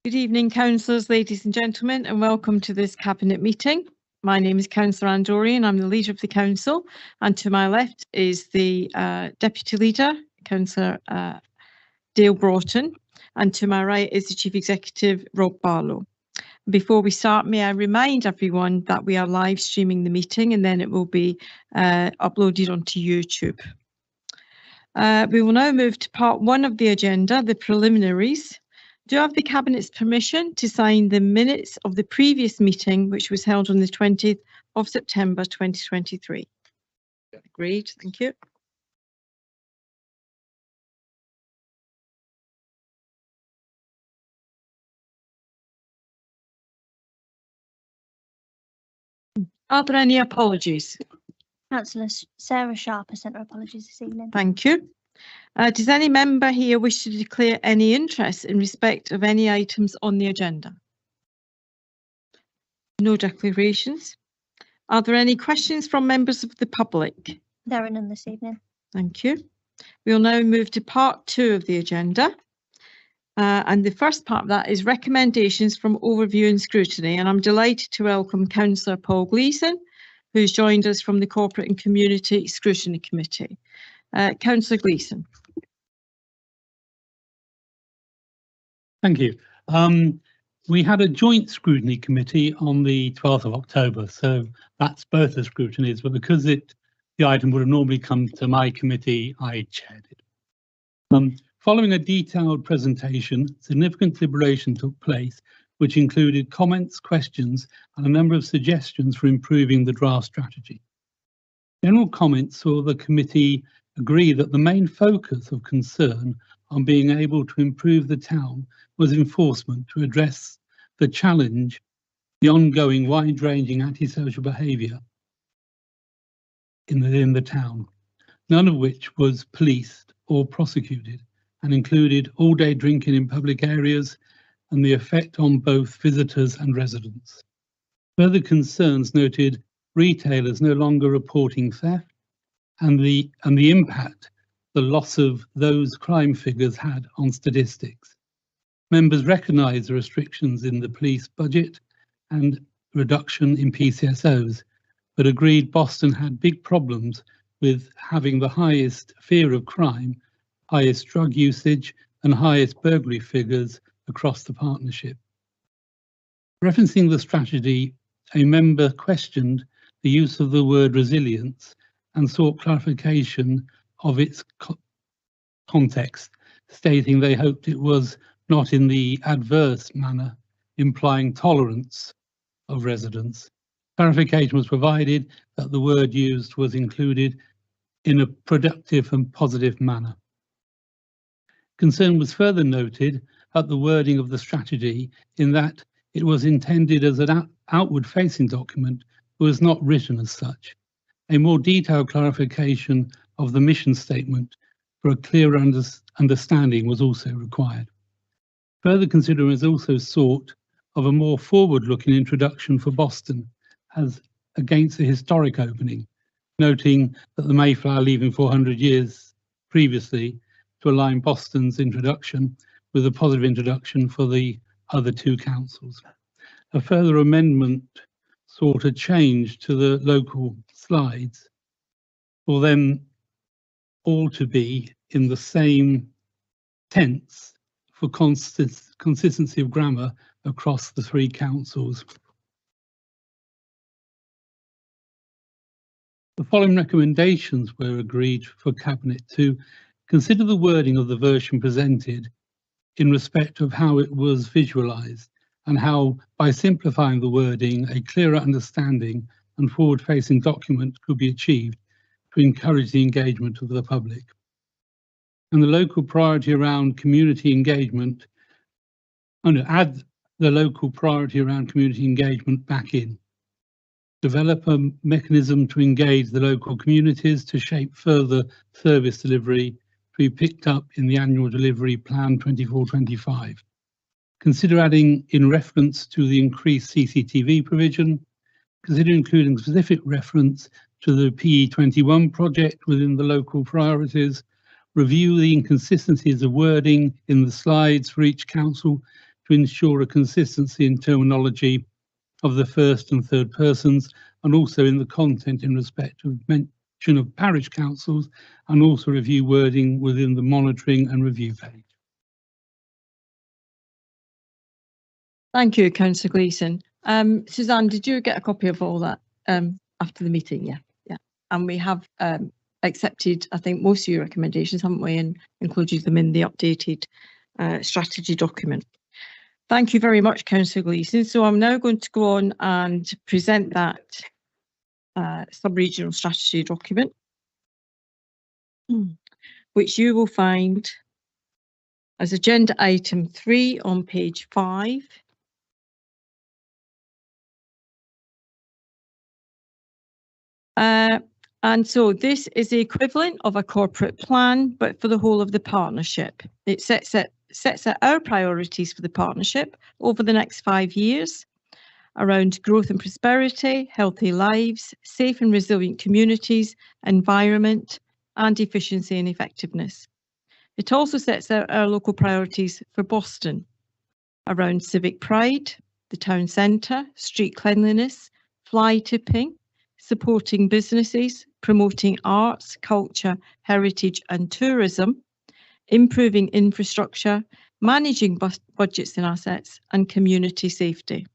Good evening, councillors, ladies and gentlemen, and welcome to this Cabinet meeting. My name is Councillor Anne Dorey and I'm the Leader of the Council, and to my left is the Deputy Leader, Councillor Dale Broughton, and to my right is the Chief Executive, Rob Barlow. Before we start, may I remind everyone that we are live streaming the meeting and then it will be uploaded onto YouTube. We will now move to part one of the agenda, the preliminaries. Do I have the Cabinet's permission to sign the minutes of the previous meeting, which was held on the 20th of September 2023? Agreed, thank you. Are there any apologies? Councillor Sarah Sharp has sent her apologies this evening. Thank you. Does any member here wish to declare any interest in respect of any items on the agenda? No declarations. Are there any questions from members of the public? There are none this evening. Thank you. We'll now move to part two of the agenda. And the first part of that is recommendations from overview and scrutiny. And I'm delighted to welcome Councillor Paul Gleeson, who's joined us from the Corporate and Community Scrutiny Committee. Councillor Gleeson. Thank you. We had a joint scrutiny committee on the 12th of October, so that's both the scrutinies, but because the item would have normally come to my committee, I chaired it. Following a detailed presentation, significant deliberation took place, which included comments, questions, and a number of suggestions for improving the draft strategy. General comments saw the committee agree that the main focus of concern on being able to improve the town was enforcement to address the challenge, the ongoing wide-ranging antisocial behaviour in the town, none of which was policed or prosecuted, and included all-day drinking in public areas and the effect on both visitors and residents. Further concerns noted retailers no longer reporting theft and the impact the loss of those crime figures had on statistics. Members recognised the restrictions in the police budget and reduction in PCSOs, but agreed Boston had big problems with having the highest fear of crime, highest drug usage and highest burglary figures across the partnership. Referencing the strategy, a member questioned the use of the word resilience and sought clarification of its context, stating they hoped it was not in the adverse manner, implying tolerance of residents. Clarification was provided that the word used was included in a productive and positive manner. Concern was further noted at the wording of the strategy in that it was intended as an outward-facing document, but was not written as such. A more detailed clarification of the mission statement for a clearer understanding was also required. Further consideration was also sought of a more forward-looking introduction for Boston as against the historic opening, noting that the Mayflower leaving 400 years previously to align Boston's introduction with a positive introduction for the other two councils. A further amendment sought a change to the local slides for them all to be in the same tense for consistency of grammar across the three councils. The following recommendations were agreed for Cabinet to consider the wording of the version presented in respect of how it was visualised and how, by simplifying the wording, a clearer understanding and forward-facing document could be achieved to encourage the engagement of the public. And the local priority around community engagement, add the local priority around community engagement back in. Develop a mechanism to engage the local communities to shape further service delivery to be picked up in the annual delivery plan 24-25. Consider adding in reference to the increased CCTV provision. Consider including specific reference to the PE21 project within the local priorities. Review the inconsistencies of wording in the slides for each council to ensure a consistency in terminology of the first and third persons, and also in the content in respect of mention of parish councils, and also review wording within the monitoring and review page. Thank you, Councillor Gleeson. Suzanne, did you get a copy of all that after the meeting? Yeah. And we have accepted, I think, most of your recommendations, haven't we, and included them in the updated strategy document. Thank you very much, Councillor Gleeson. So I'm now going to go on and present that sub-regional strategy document, which you will find as agenda item 3 on page 5. And so this is the equivalent of a corporate plan, but for the whole of the partnership. It sets out our priorities for the partnership over the next 5 years around growth and prosperity, healthy lives, safe and resilient communities, environment, and efficiency and effectiveness. It also sets out our local priorities for Boston around civic pride, the town centre, street cleanliness, fly tipping, supporting businesses, promoting arts, culture, heritage and tourism, improving infrastructure, managing budgets and assets, and community safety.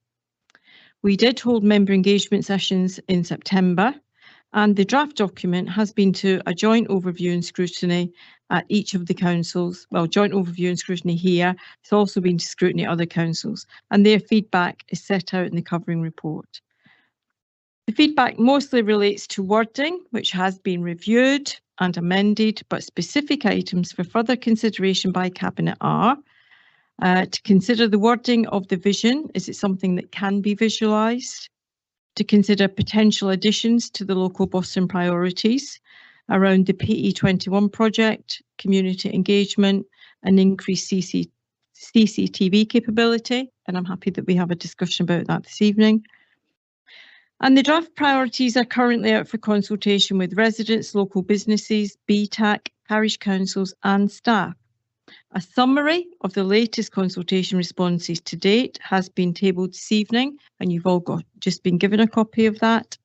We did hold member engagement sessions in September, and the draft document has been to a joint overview and scrutiny at each of the councils. Well, joint overview and scrutiny here. It's also been to scrutiny at other councils, and their feedback is set out in the covering report. The feedback mostly relates to wording, which has been reviewed and amended, but specific items for further consideration by Cabinet are to consider the wording of the vision. Is it something that can be visualised? To consider potential additions to the local Boston priorities around the PE21 project, community engagement, and increased CCTV capability. And I'm happy that we have a discussion about that this evening. And the draft priorities are currently out for consultation with residents, local businesses, BTAC, parish councils and staff. A summary of the latest consultation responses to date has been tabled this evening, and you've all just been given a copy of that.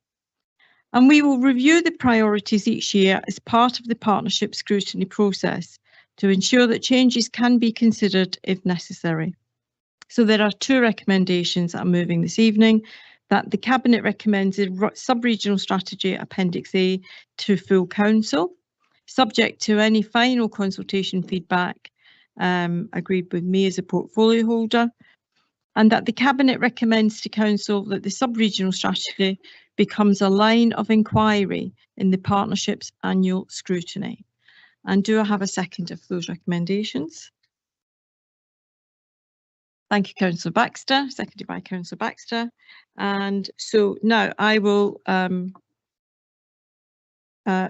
And we will review the priorities each year as part of the partnership scrutiny process to ensure that changes can be considered if necessary. So there are 2 recommendations that I'm moving this evening. That the Cabinet recommends a sub-regional strategy Appendix A to full council, subject to any final consultation feedback agreed with me as a portfolio holder, and that the Cabinet recommends to Council that the sub-regional strategy becomes a line of inquiry in the Partnership's annual scrutiny. And do I have a second of those recommendations? Thank you, Councillor Baxter, seconded by Councillor Baxter. And so now I will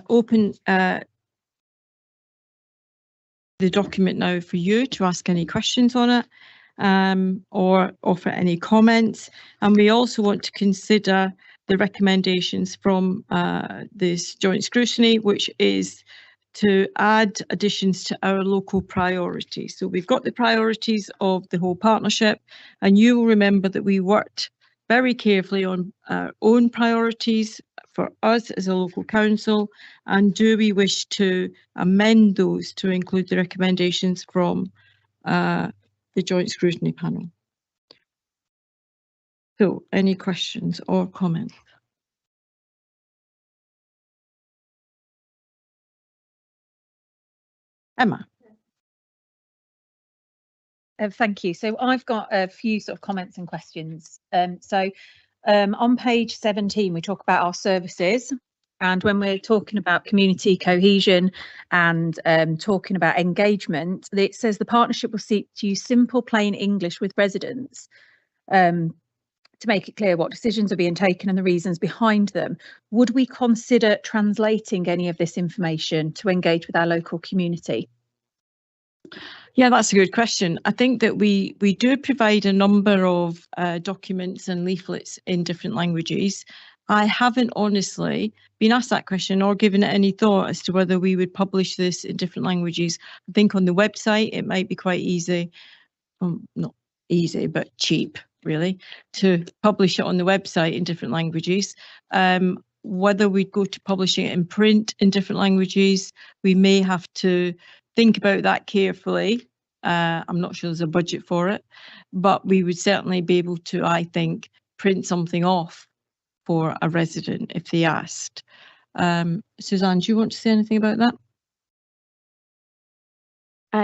open the document now for you to ask any questions on it or offer any comments. And we also want to consider the recommendations from this joint scrutiny, which is to add additions to our local priorities. So we've got the priorities of the whole partnership, and you will remember that we worked very carefully on our own priorities for us as a local council, and do we wish to amend those to include the recommendations from the joint scrutiny panel. So any questions or comments? Emma. Thank you. So I've got a few sort of comments and questions. On page 17, we talk about our services. And when we're talking about community cohesion and talking about engagement, it says the partnership will seek to use simple, plain English with residents to make it clear what decisions are being taken and the reasons behind them. Would we consider translating any of this information to engage with our local community? Yeah, that's a good question. I think that we do provide a number of documents and leaflets in different languages. I haven't honestly been asked that question or given it any thought as to whether we would publish this in different languages. I think on the website it might be quite easy. Not easy but cheap, really, to publish it on the website in different languages. Whether we go to publishing it in print in different languages, we may have to think about that carefully. I'm not sure there's a budget for it, but we would certainly be able to, I think, print something off for a resident if they asked. Suzanne, do you want to say anything about that?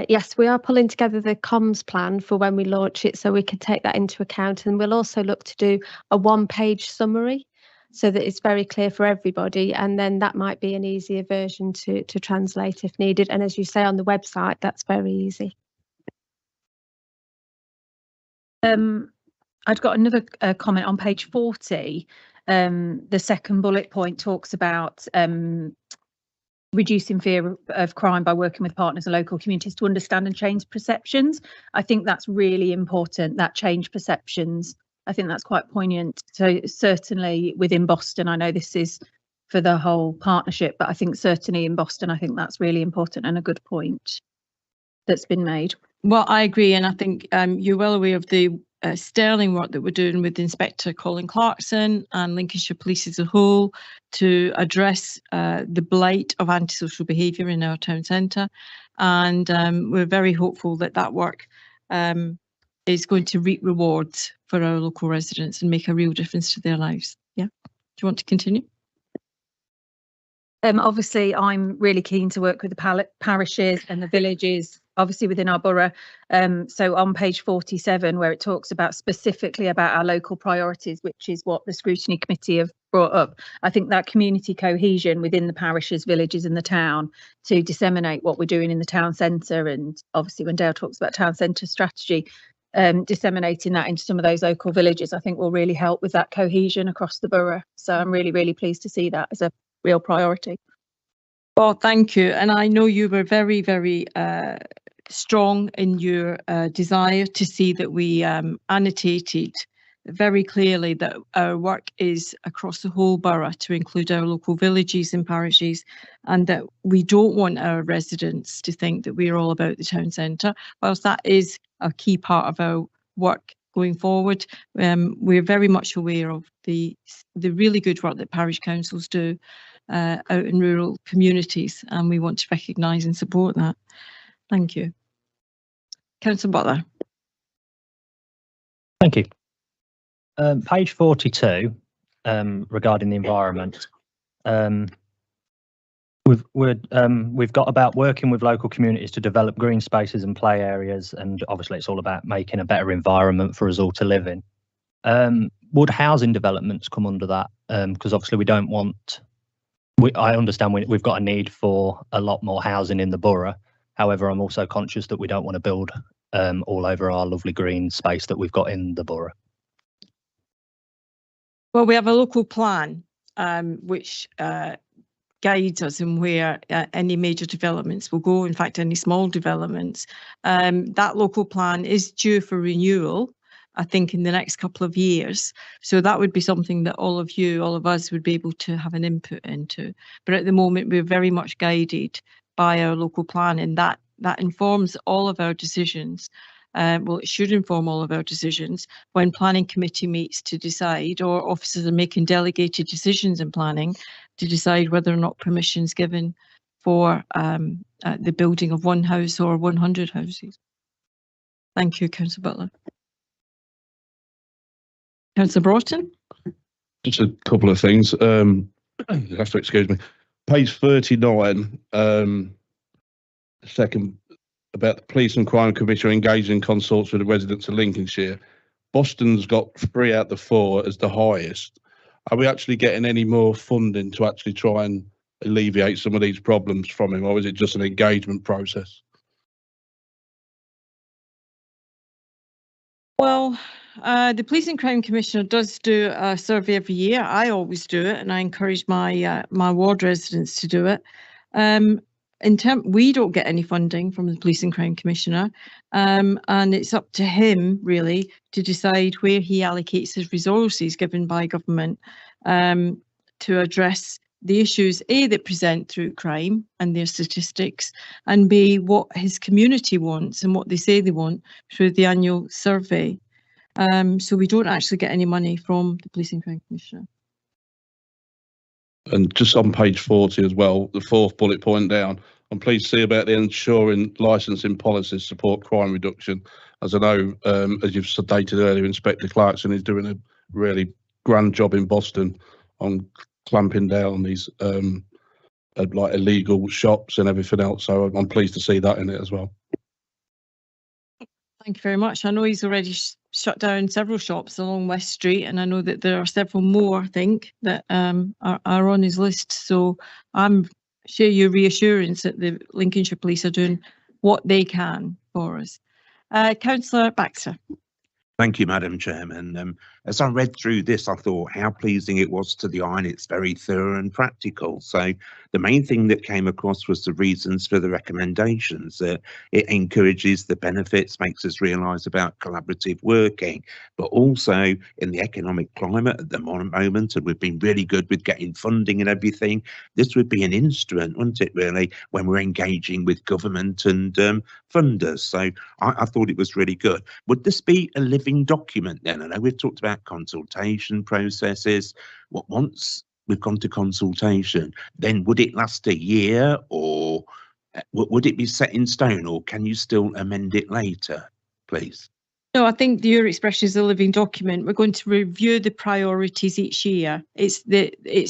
Yes, we are pulling together the comms plan for when we launch it, so we can take that into account, and we'll also look to do a one-page summary so that it's very clear for everybody, and then that might be an easier version to translate if needed. And as you say, on the website, that's very easy. I've got another comment on page 40. The second bullet point talks about reducing fear of crime by working with partners and local communities to understand and change perceptions. I think that's really important, that change perceptions. I think that's quite poignant. So certainly within Boston, I know this is for the whole partnership, but I think certainly in Boston, I think that's really important and a good point that's been made. Well, I agree, and I think you're well aware of the sterling work that we're doing with Inspector Colin Clarkson and Lincolnshire Police as a whole to address the blight of antisocial behaviour in our town centre, and we're very hopeful that that work is going to reap rewards for our local residents and make a real difference to their lives. Yeah, do you want to continue? Obviously, I'm really keen to work with the parishes and the villages, obviously within our borough. So on page 47, where it talks about specifically about our local priorities, which is what the scrutiny committee have brought up, I think that community cohesion within the parishes, villages and the town to disseminate what we're doing in the town centre, and obviously when Dale talks about town centre strategy, disseminating that into some of those local villages, I think will really help with that cohesion across the borough. So I'm really, really pleased to see that as a real priority. Well, thank you. And I know you were very, very strong in your desire to see that we annotated very clearly that our work is across the whole borough to include our local villages and parishes, and that we don't want our residents to think that we're all about the town centre. Whilst that is a key part of our work going forward, we're very much aware of the really good work that parish councils do out in rural communities, and we want to recognise and support that. Thank you. Councillor Butler. Thank you. Page 42, regarding the environment. We've got about working with local communities to develop green spaces and play areas, and obviously it's all about making a better environment for us all to live in. Would housing developments come under that? Because obviously we don't want. I understand we've got a need for a lot more housing in the borough. However, I'm also conscious that we don't want to build all over our lovely green space that we've got in the borough. Well, we have a local plan which guides us in where any major developments will go. In fact, any small developments. That local plan is due for renewal, I think, in the next couple of years. So that would be something that all of us would be able to have an input into. But at the moment, we're very much guided by our local plan, and that informs all of our decisions. Well, it should inform all of our decisions when planning committee meets to decide, or officers are making delegated decisions in planning to decide whether or not permission is given for the building of one house or 100 houses. Thank you, Councillor Butler. Councillor Broughton. Just a couple of things. You have to excuse me. Page 39, second, about the Police and Crime Commission engaging in consults with the residents of Lincolnshire. Boston's got 3 out of 4 as the highest. Are we actually getting any more funding to actually try and alleviate some of these problems from him, or is it just an engagement process? Well, the Police and Crime Commissioner does do a survey every year. I always do it, and I encourage my my ward residents to do it. We don't get any funding from the Police and Crime Commissioner, and it's up to him really to decide where he allocates his resources given by government to address the issues, A, that present through crime and their statistics, and B, what his community wants and what they say they want through the annual survey. So we don't actually get any money from the Police and Crime Commissioner. And just on page 40 as well, the fourth bullet point down, I'm pleased to see about the ensuring licensing policies support crime reduction. As I know, as you've stated earlier, Inspector Clarkson is doing a really grand job in Boston on clamping down on these like illegal shops and everything else. So I'm pleased to see that in it as well. Thank you very much. I know he's already shut down several shops along West Street, and I know that there are several more, I think, that are on his list. So I'm share your reassurance that the Lincolnshire Police are doing what they can for us. Councillor Baxter. Thank you, Madam Chairman. As I read through this, I thought how pleasing it was to the eye, and it's very thorough and practical. So the main thing that came across was the reasons for the recommendations. It encourages the benefits, makes us realise about collaborative working, but also in the economic climate at the moment, and we've been really good with getting funding and everything, this would be an instrument, wouldn't it, really, when we're engaging with government and funders. So I thought it was really good. Would this be a living document then? I know we've talked about consultation processes. Once we've gone to consultation, then would it last a year, or would it be set in stone, or can you still amend it later, please? No, I think your expression is a living document. We're going to review the priorities each year. It's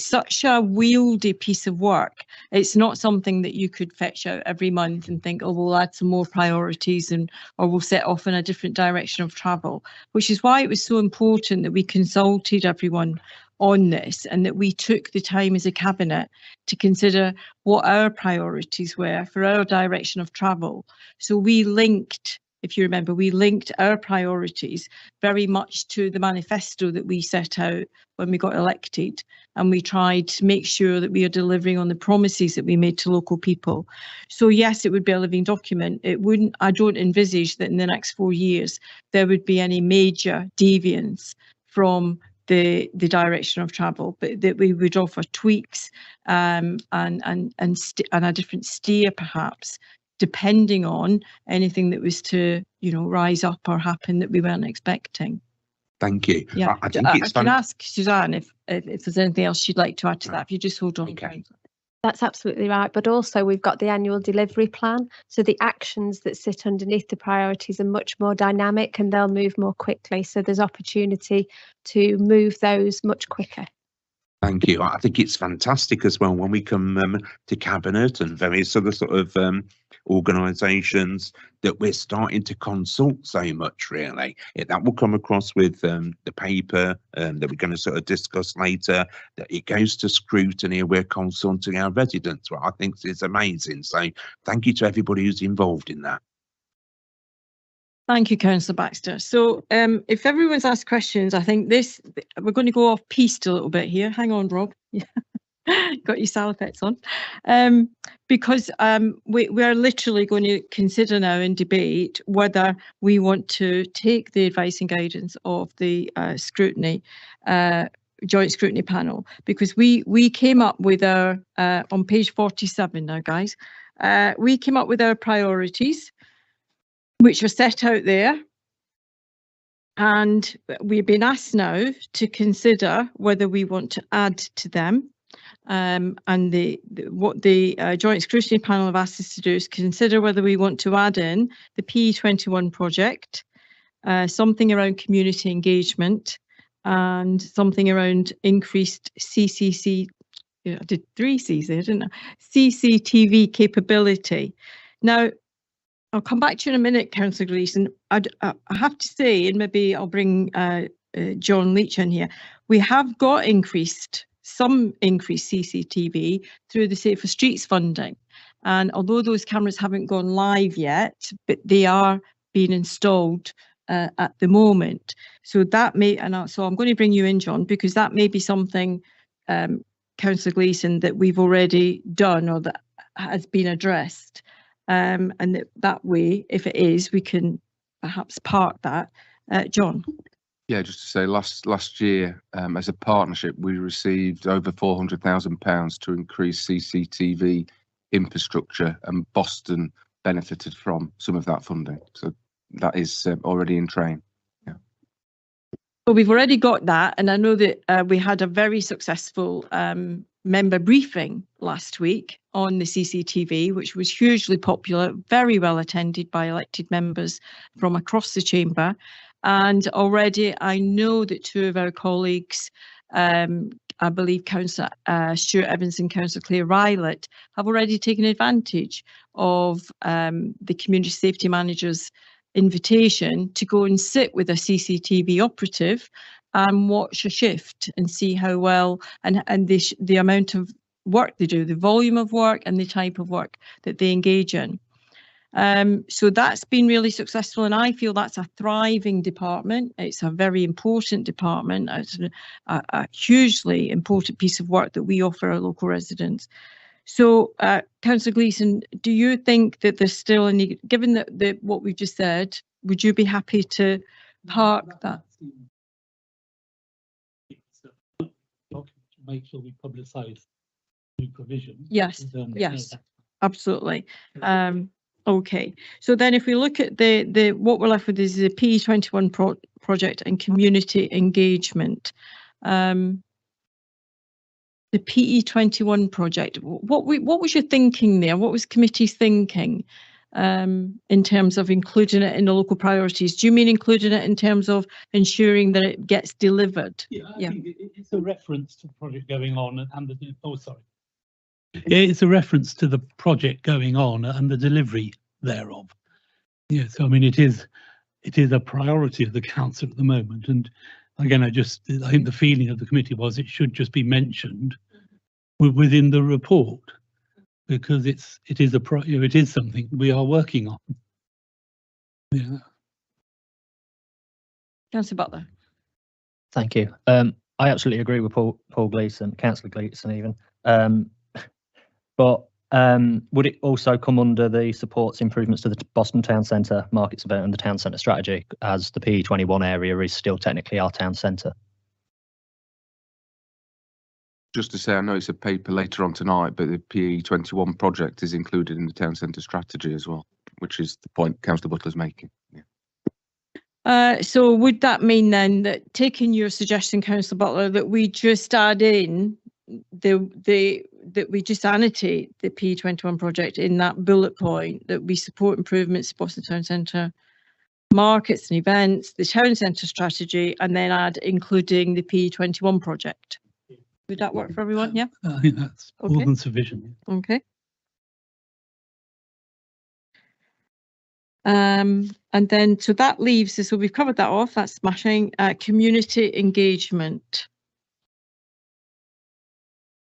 such a wieldy piece of work. It's not something that you could fetch out every month and think, oh, we'll add some more priorities or we'll set off in a different direction of travel, which is why it was so important that we consulted everyone on this and that we took the time as a cabinet to consider what our priorities were for our direction of travel. So we linked, if you remember, we linked our priorities very much to the manifesto that we set out when we got elected, and we tried to make sure that we are delivering on the promises that we made to local people. So yes, it would be a living document. It wouldn't, I don't envisage that in the next 4 years there would be any major deviance from the direction of travel, but that we would offer tweaks and a different steer perhaps, depending on anything that was to, rise up or happen that we weren't expecting. Thank you. Yeah, I think it's can ask Suzanne if there's anything else she'd like to add to that. If you just hold on. Okay. That's absolutely right. But also we've got the annual delivery plan. So the actions that sit underneath the priorities are much more dynamic and they'll move more quickly. So there's opportunity to move those much quicker. Thank you. I think it's fantastic as well when we come to Cabinet and various other sort of organisations that we're starting to consult so much, really. That will come across with the paper that we're going to sort of discuss later, that it goes to scrutiny, we're consulting our residents. Well, I think it's amazing. So thank you to everybody who's involved in that. Thank you, Councillor Baxter. So if everyone's asked questions, I think we're going to go off piste a little bit here. Hang on, Rob. Got your salopettes on. Because we are literally going to consider now and debate whether we want to take the advice and guidance of the joint scrutiny panel, because we came up with our, on page 47 now, guys, we came up with our priorities, which are set out there, and we've been asked now to consider whether we want to add to them. And what the Joint Scrutiny Panel have asked us to do is consider whether we want to add in the PE21 project, something around community engagement, and something around increased CCC. I did 3 C's there, didn't I? CCTV capability. Now, I'll come back to you in a minute, Councillor Gleeson. I have to say, and maybe I'll bring John Leach in here, we have got some increased CCTV through the Safer Streets funding. And although those cameras haven't gone live yet, but they are being installed at the moment. So that may, so I'm going to bring you in, John, because that may be something, Councillor Gleeson, that we've already done or that has been addressed. And that way, if it is, we can perhaps park that. John. Yeah, just to say, last year, as a partnership, we received over £400,000 to increase CCTV infrastructure, and Boston benefited from some of that funding. So that is already in train. Yeah. Well, we've already got that, and I know that we had a very successful member briefing last week on the CCTV, which was hugely popular, very well attended by elected members from across the chamber. And already I know that two of our colleagues, I believe Councillor Stuart Evans and Councillor Claire Rylett, have already taken advantage of the community safety manager's invitation to go and sit with a CCTV operative and watch a shift and see how well and the amount of work they do, the volume of work and the type of work that they engage in. So that's been really successful, and I feel that's a thriving department. It's a very important department. It's a hugely important piece of work that we offer our local residents. So, Councillor Gleeson, do you think that there's still a need, given that what we've just said, would you be happy to park that? Make sure we publicise new provisions. Yes, Then, yes, absolutely. Okay, so then if we look at the what we're left with is the PE21 project and community engagement. The PE21 project, what was your thinking there? What was committee's thinking in terms of including it in the local priorities? Do you mean including it in terms of ensuring that it gets delivered? Yeah, I think it's a reference to the project going on and the, oh, sorry. It's a reference to the project going on and the delivery thereof. Yes, I mean, it is a priority of the council at the moment. And again, I think the feeling of the committee was it should just be mentioned within the report, because it is something we are working on. Yeah. Councillor Butler. Thank you. I absolutely agree with Paul Gleeson, Councillor Gleeson even. But would it also come under the supports improvements to the Boston Town Centre markets event and the Town Centre strategy, as the PE21 area is still technically our town centre? Just to say, I know it's a paper later on tonight, but the PE21 project is included in the town centre strategy as well, which is the point Councillor Butler's making. Yeah. So would that mean then that, taking your suggestion, Councillor Butler, that we just add in that we just annotate the PE21 project in that bullet point, that we support improvements to Boston Town Centre markets and events, the town centre strategy, and then add including the PE21 project? Would that work for everyone? Yeah. I think that's more than sufficient. Okay. And then, so that leaves us, so we've covered that off, that's smashing. Community engagement.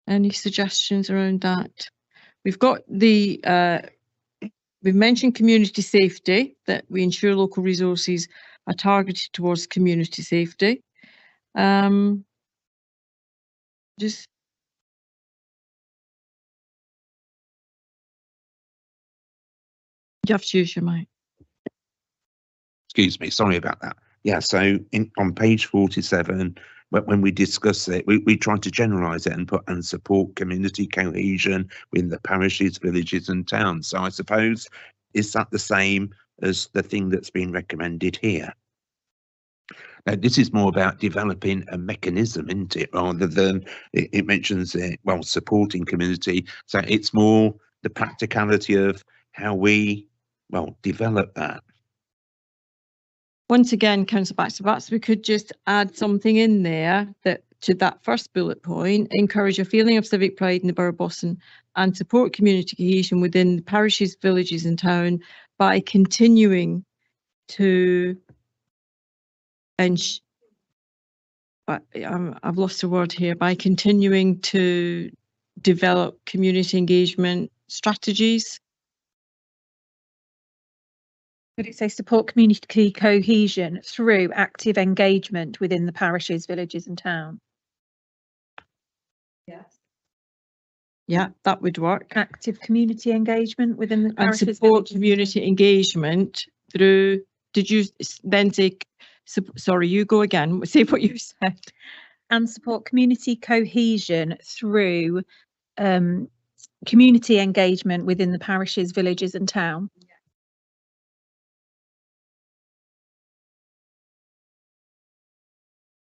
Any suggestions around that? We've got the, we've mentioned community safety, that we ensure local resources are targeted towards community safety. Just you have to use your mic. Excuse me, sorry about that. Yeah, so on page 47, when we discuss it, we try to generalise it and support community cohesion within the parishes, villages and towns. So I suppose, is that the same as the thing that's been recommended here? Now, this is more about developing a mechanism, isn't it, rather than it mentions well, supporting community. So it's more the practicality of how we, well, develop that. Once again, Councillor Baxter, perhaps we could just add something in there that to that first bullet point, encourage a feeling of civic pride in the Borough of Boston and support community cohesion within the parishes, villages and town by continuing to, and I've lost a word here, by continuing to develop community engagement strategies. Would it say support community cohesion through active engagement within the parishes, villages and towns? Yes. Yeah, that would work. Active community engagement within the parishes, and support community engagement through, did you then say sorry, you go again. Say what you said. And support community cohesion through community engagement within the parishes, villages and town.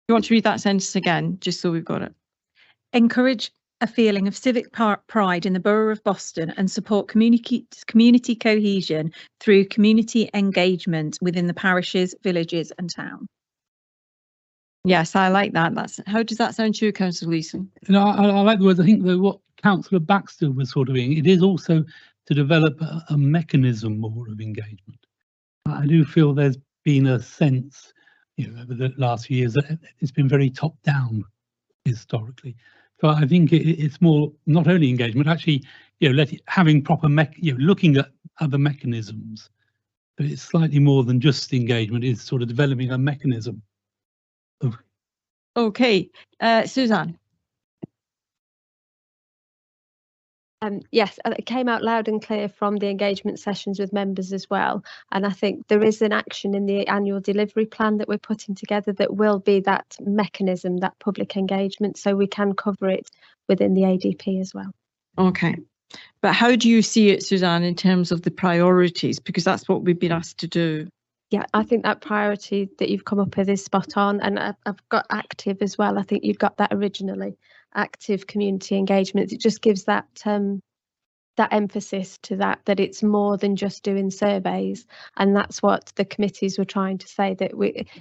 You want to read that sentence again, just so we've got it? Encourage a feeling of civic pride in the Borough of Boston and support community cohesion through community engagement within the parishes, villages and town. Yes, I like that. How does that sound to you, Councillor Leeson? You know, I like the words. I think that what Councillor Baxter was sort of doing, it is also to develop a mechanism more of engagement. I do feel there's been a sense, you know, over the last few years that it's been very top down historically. So I think it's more not only engagement, actually, you know, having proper looking at other mechanisms. But it's slightly more than just engagement. It's sort of developing a mechanism. Okay, Suzanne. Yes, it came out loud and clear from the engagement sessions with members as well. And I think there is an action in the annual delivery plan that we're putting together that will be that mechanism, that public engagement, so we can cover it within the ADP as well. Okay, but how do you see it, Suzanne, in terms of the priorities? Because that's what we've been asked to do. Yeah, I think that priority that you've come up with is spot on, and I've got active as well. I think you've got that originally, active community engagement. It just gives that that emphasis to that it's more than just doing surveys, and that's what the committees were trying to say, that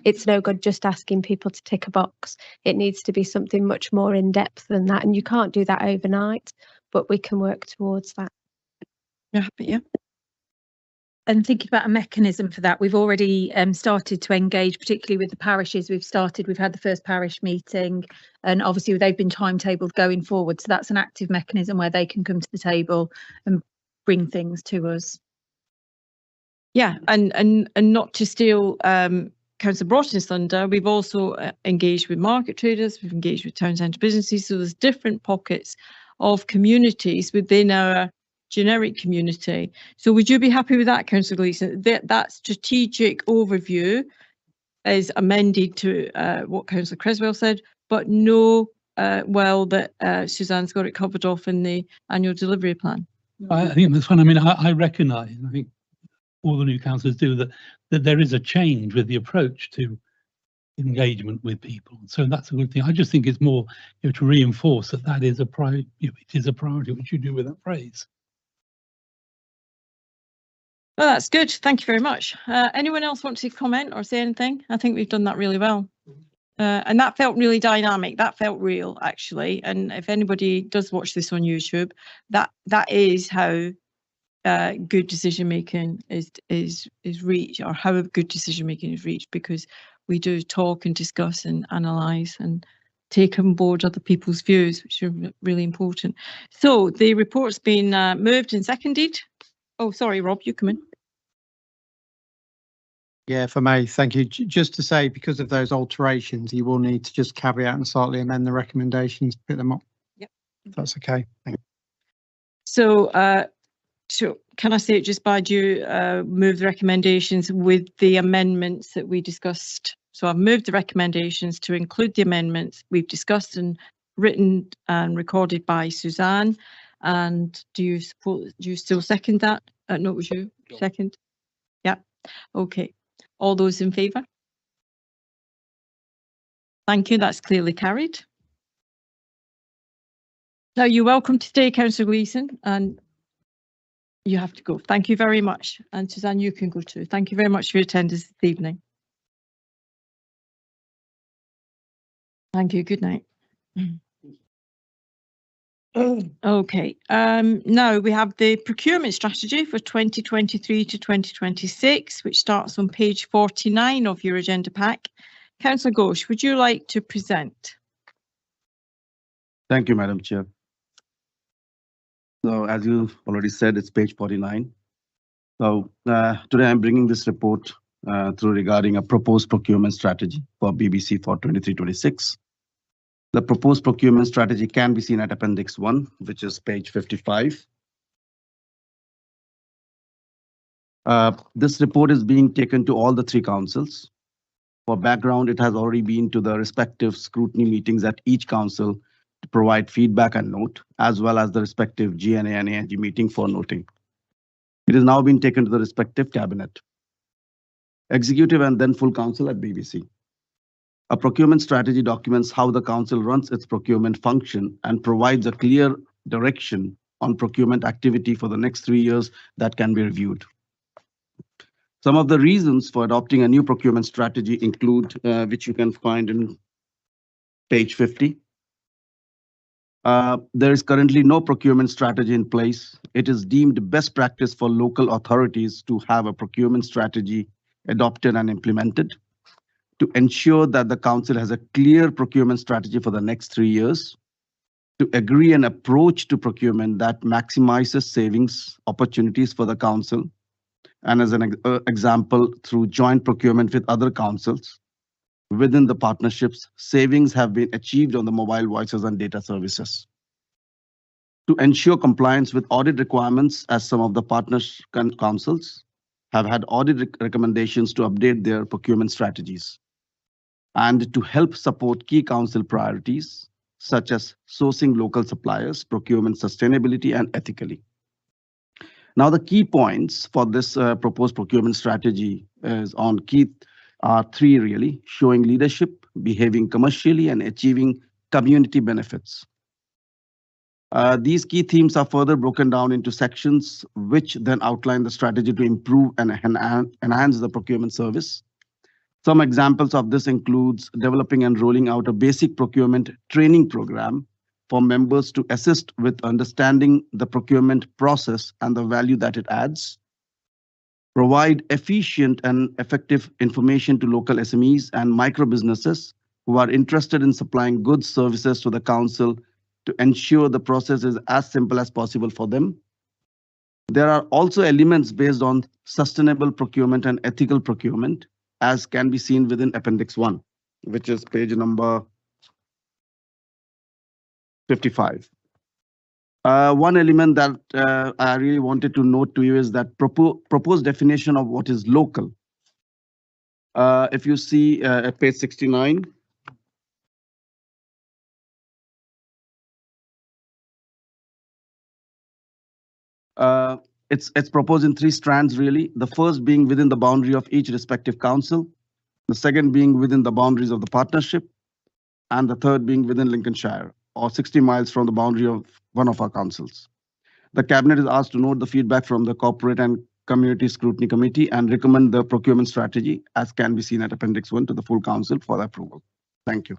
it's no good just asking people to tick a box. It needs to be something much more in depth than that, and you can't do that overnight, but we can work towards that. Yeah, but yeah. And thinking about a mechanism for that, we've already started to engage, particularly with the parishes. We've had the first parish meeting, and obviously they've been timetabled going forward. So that's an active mechanism where they can come to the table and bring things to us. Yeah, and not to steal Councillor Broughton's thunder, we've also engaged with market traders, we've engaged with town centre businesses. So there's different pockets of communities within our generic community. So would you be happy with that, Councillor Gleeson? That strategic overview is amended to what Councillor Creswell said, but no, that Suzanne's got it covered off in the annual delivery plan. I think that's fine. I mean, I recognise, I think all the new councillors do, that there is a change with the approach to engagement with people. So that's a good thing. I just think it's more, you know, to reinforce that is a priority. You know, it is a priority, which you do with that phrase. Well, that's good. Thank you very much. Anyone else want to comment or say anything? I think we've done that really well. And that felt really dynamic. That felt real, actually. And if anybody does watch this on YouTube, that is how good decision making is reached, or how good decision making is reached, because we do talk and discuss and analyse and take on board other people's views, which are really important. So the report's been moved and seconded. Oh, sorry, Rob, you come in. Yeah, if I may, thank you. Just to say, because of those alterations, you will need to just caveat and slightly amend the recommendations to pick them up. Yep. If that's okay. Thank you. So, so can I say it just by you move the recommendations with the amendments that we discussed? So I've moved the recommendations to include the amendments we've discussed and written and recorded by Suzanne. And do you still second that? No, it was you second. Yeah. Okay. All those in favour? Thank you. That's clearly carried. Now you're welcome to stay, Councillor Gleeson, and you have to go. Thank you very much. And Suzanne, you can go too. Thank you very much for your attendance this evening. Thank you. Good night. Okay, now we have the procurement strategy for 2023 to 2026, which starts on page 49 of your agenda pack. Councillor Ghosh, would you like to present? Thank you, Madam Chair. So as you already said, it's page 49. So today I'm bringing this report through regarding a proposed procurement strategy for BBC for 23-26. The proposed procurement strategy can be seen at Appendix 1, which is page 55. This report is being taken to all the three councils. For background, it has already been to the respective scrutiny meetings at each council to provide feedback and note, as well as the respective GNA and ANG meeting for noting. It has now been taken to the respective cabinet, executive and then full council at BBC. A procurement strategy documents how the council runs its procurement function and provides a clear direction on procurement activity for the next 3 years that can be reviewed. Some of the reasons for adopting a new procurement strategy include, which you can find in page 50. There is currently no procurement strategy in place. It is deemed best practice for local authorities to have a procurement strategy adopted and implemented to ensure that the council has a clear procurement strategy for the next 3 years, to agree an approach to procurement that maximizes savings opportunities for the council, and as an example, through joint procurement with other councils. Within the partnerships, savings have been achieved on the mobile voices and data services. To ensure compliance with audit requirements, as some of the partners councils have had audit recommendations to update their procurement strategies, and to help support key council priorities, such as sourcing local suppliers, procurement sustainability, and ethically. Now, the key points for this proposed procurement strategy are 3 really: showing leadership, behaving commercially, and achieving community benefits. These key themes are further broken down into sections, which then outline the strategy to improve and enhance the procurement service. Some examples of this includes developing and rolling out a basic procurement training program for members to assist with understanding the procurement process and the value that it adds. Provide efficient and effective information to local SMEs and micro businesses who are interested in supplying goods, services to the council to ensure the process is as simple as possible for them. There are also elements based on sustainable procurement and ethical procurement, as can be seen within Appendix 1, which is page number 55. One element that I really wanted to note to you is that proposed definition of what is local. If you see at page 69, it's proposed in 3 strands really. The first being within the boundary of each respective council, the second being within the boundaries of the partnership, and the third being within Lincolnshire, or 60 miles from the boundary of one of our councils. The cabinet is asked to note the feedback from the Corporate and Community Scrutiny Committee and recommend the procurement strategy, as can be seen at Appendix 1, to the full council for approval. Thank you.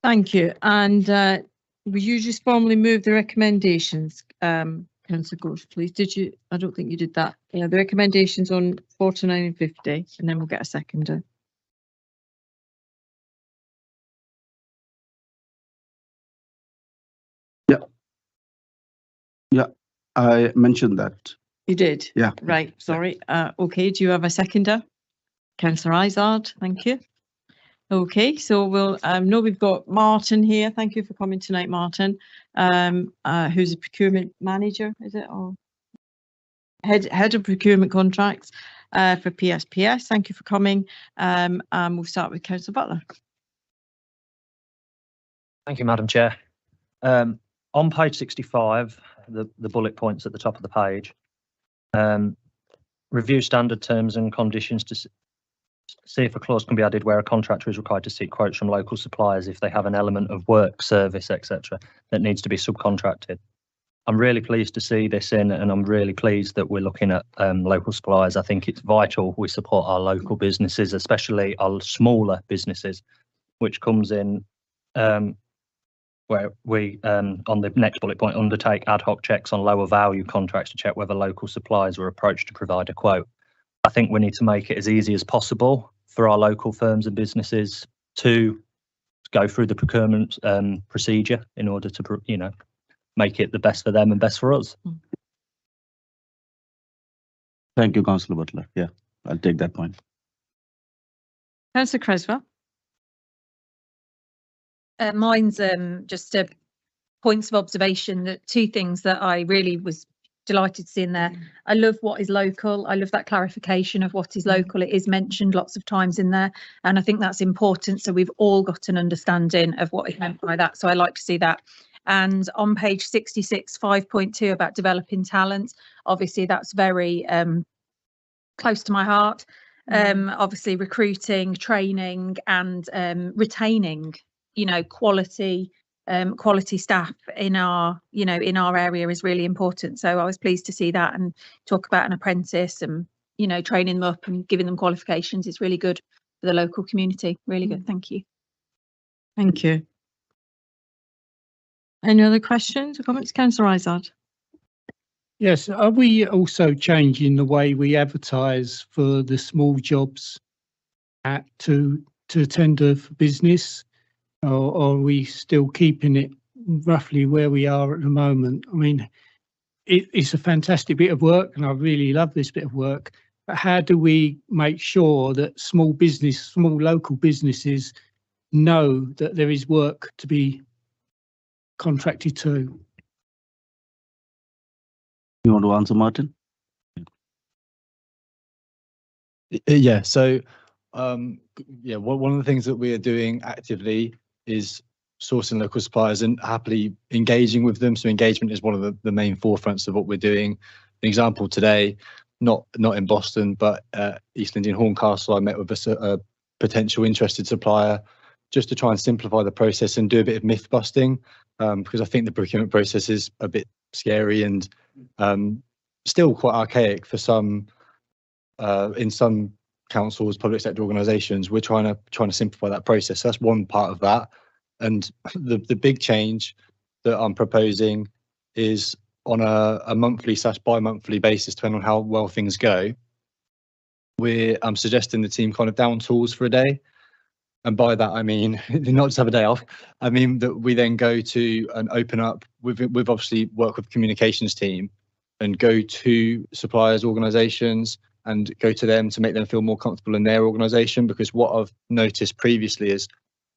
Thank you. And will you just formally move the recommendations, Councillor Ghosh, please? Did you? I don't think you did that. Yeah, the recommendations on 49 and 50, and then we'll get a seconder. Yeah, I mentioned that. You did? Yeah. Right, sorry. Okay, do you have a seconder? Councillor Izard, thank you. Okay, so we'll know we've got Martin here. Thank you for coming tonight, Martin. Who's a procurement manager, is it? Or head of procurement contracts for PSPS. Thank you for coming. We'll start with Councillor Butler. Thank you, Madam Chair. On page 65, the bullet points at the top of the page, review standard terms and conditions to see if a clause can be added where a contractor is required to seek quotes from local suppliers if they have an element of work, service, etc. that needs to be subcontracted. I'm really pleased to see this in, and I'm really pleased that we're looking at local suppliers. I think it's vital we support our local businesses, especially our smaller businesses, which comes in where we, on the next bullet point, undertake ad hoc checks on lower value contracts to check whether local suppliers were approached to provide a quote. I think we need to make it as easy as possible for our local firms and businesses to go through the procurement procedure in order to, make it the best for them and best for us. Thank you, Councillor Butler. Yeah, I'll take that point. Councillor Creswell. Mine's just points of observation. That 2 things that I really was delighted to see in there. I love what is local. I love that clarification of what is local. It is mentioned lots of times in there, and I think that's important. So we've all got an understanding of what is meant by that. So I like to see that. And on page 66, 5.2 about developing talent, obviously that's very close to my heart. Obviously recruiting, training and retaining, you know, quality staff in our, you know, in our area is really important. So I was pleased to see that and talk about an apprentice and, you know, training them up and giving them qualifications. It's really good for the local community. Really good. Thank you. Thank you. Any other questions or comments? Councillor Izard. Yes, are we also changing the way we advertise for the small jobs to tender for business, or are we still keeping it roughly where we are at the moment? I mean, it's a fantastic bit of work and I really love this bit of work, but how do we make sure that small local businesses know that there is work to be contracted to? You want to answer, Martin? Yeah, so yeah, one of the things that we are doing actively is sourcing local suppliers and happily engaging with them. So engagement is one of the main forefronts of what we're doing. An example today, not in Boston, but East Lynn Horncastle, I met with a potential interested supplier just to try and simplify the process and do a bit of myth busting, because I think the procurement process is a bit scary and still quite archaic for some in some councils, public sector organisations. We're trying to simplify that process. That's one part of that, and the big change that I'm proposing is on a monthly / bi-monthly basis, depending on how well things go. I'm suggesting the team kind of down tools for a day. And by that, I mean, not just have a day off. I mean that we then go to and open up. We've obviously worked with the communications team and go to suppliers, organisations, and go to them to make them feel more comfortable in their organisation. Because what I've noticed previously is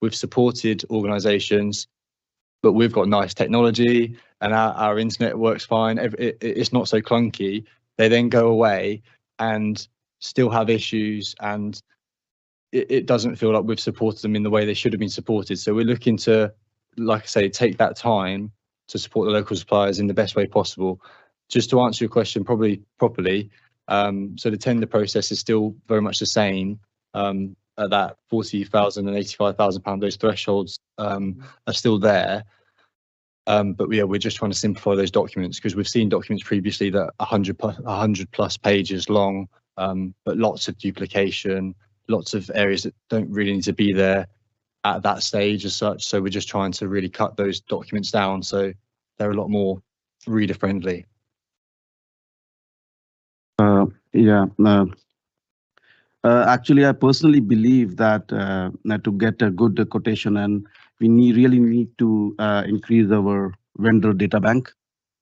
we've supported organisations, but we've got nice technology and our internet works fine. It's not so clunky. They then go away and still have issues, and it doesn't feel like we've supported them in the way they should have been supported. So we're looking to, like I say, take that time to support the local suppliers in the best way possible. Just to answer your question probably properly, so the tender process is still very much the same at that £40,000 and £85,000. Those thresholds are still there. But yeah, we're just trying to simplify those documents, because we've seen documents previously that 100 plus pages long, but lots of duplication, lots of areas that don't really need to be there at that stage as such. So we're just trying to really cut those documents down so they're a lot more reader friendly. Actually, I personally believe that to get a good quotation, and we really need to increase our vendor data bank,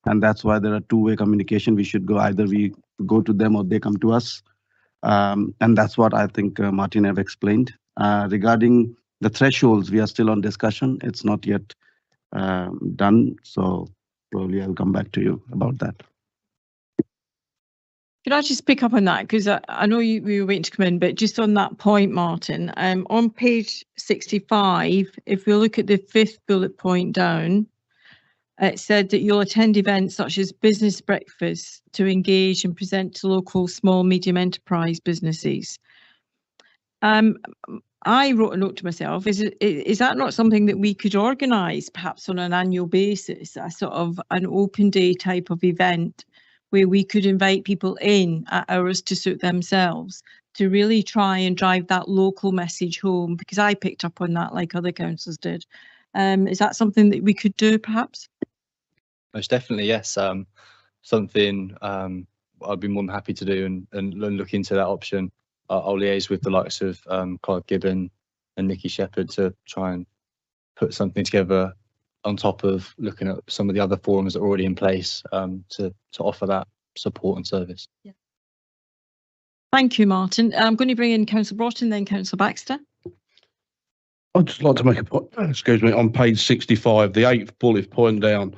and that's why there are two-way communication. We should go, either we go to them or they come to us, and that's what I think Martin have explained. Regarding the thresholds, we are still on discussion. It's not yet done, so probably I'll come back to you about that. Could I just pick up on that? Because I know we were waiting to come in, but just on that point, Martin, on page 65, if we look at the 5th bullet point down, it said that you'll attend events such as business breakfasts to engage and present to local small, medium enterprise businesses. I wrote a note to myself, is that not something that we could organise perhaps on an annual basis, a sort of an open day type of event, where we could invite people in at hours to suit themselves to really try and drive that local message home? Because I picked up on that like other councils did. Is that something that we could do perhaps? Most definitely, yes. Something I'd be more than happy to do and look into that option. I'll liaise with the likes of Clive Gibbon and Nikki Shepherd to try and put something together on top of looking at some of the other forums that are already in place to offer that support and service. Yeah. Thank you, Martin. I'm going to bring in Councillor Broughton, then Councillor Baxter. I'd just like to make a point, excuse me, on page 65, the 8th bullet point down,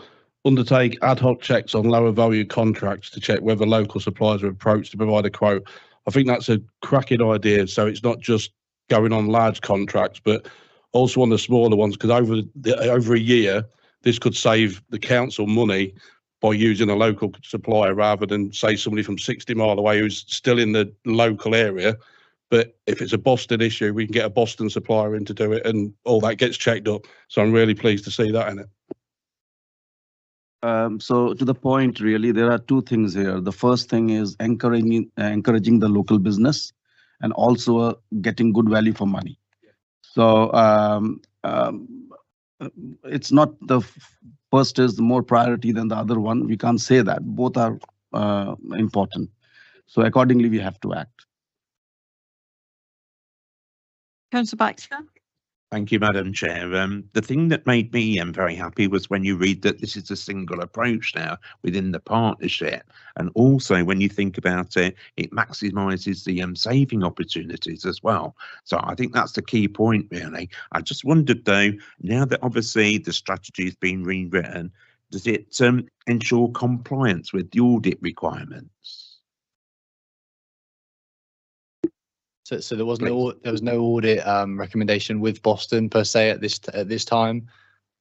undertake ad hoc checks on lower value contracts to check whether local suppliers are approached to provide a quote. I think that's a cracking idea. So it's not just going on large contracts, but also on the smaller ones, because over a year, this could save the council money by using a local supplier rather than, say, somebody from 60 mile away who's still in the local area. But if it's a Boston issue, we can get a Boston supplier in to do it, and all that gets checked up. So I'm really pleased to see that in it. So to the point, really, there are two things here. The first thing is encouraging the local business, and also getting good value for money. So it's not the first is more priority than the other one. We can't say that. Both are important. So accordingly, we have to act. Councillor Baxter. Thank you, Madam Chair. The thing that made me very happy was when you read that this is a single approach now within the partnership, and also when you think about it, it maximises the saving opportunities as well. So I think that's the key point, really. I just wondered though, now that obviously the strategy has been rewritten, does it ensure compliance with the audit requirements? So there was no audit recommendation with Boston per se at this time.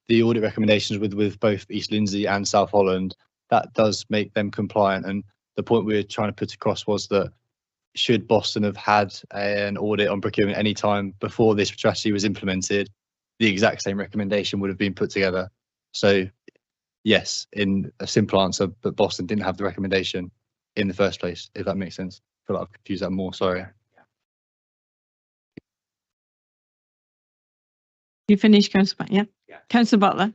The audit recommendations with both East Lindsey and South Holland, that does make them compliant. And the point we were trying to put across was that should Boston have had an audit on procurement any time before this strategy was implemented, the exact same recommendation would have been put together. So yes, in a simple answer, but Boston didn't have the recommendation in the first place, if that makes sense. I feel like I've confused that more, sorry. You finished, Councillor Butler? Yeah. Councillor Butler.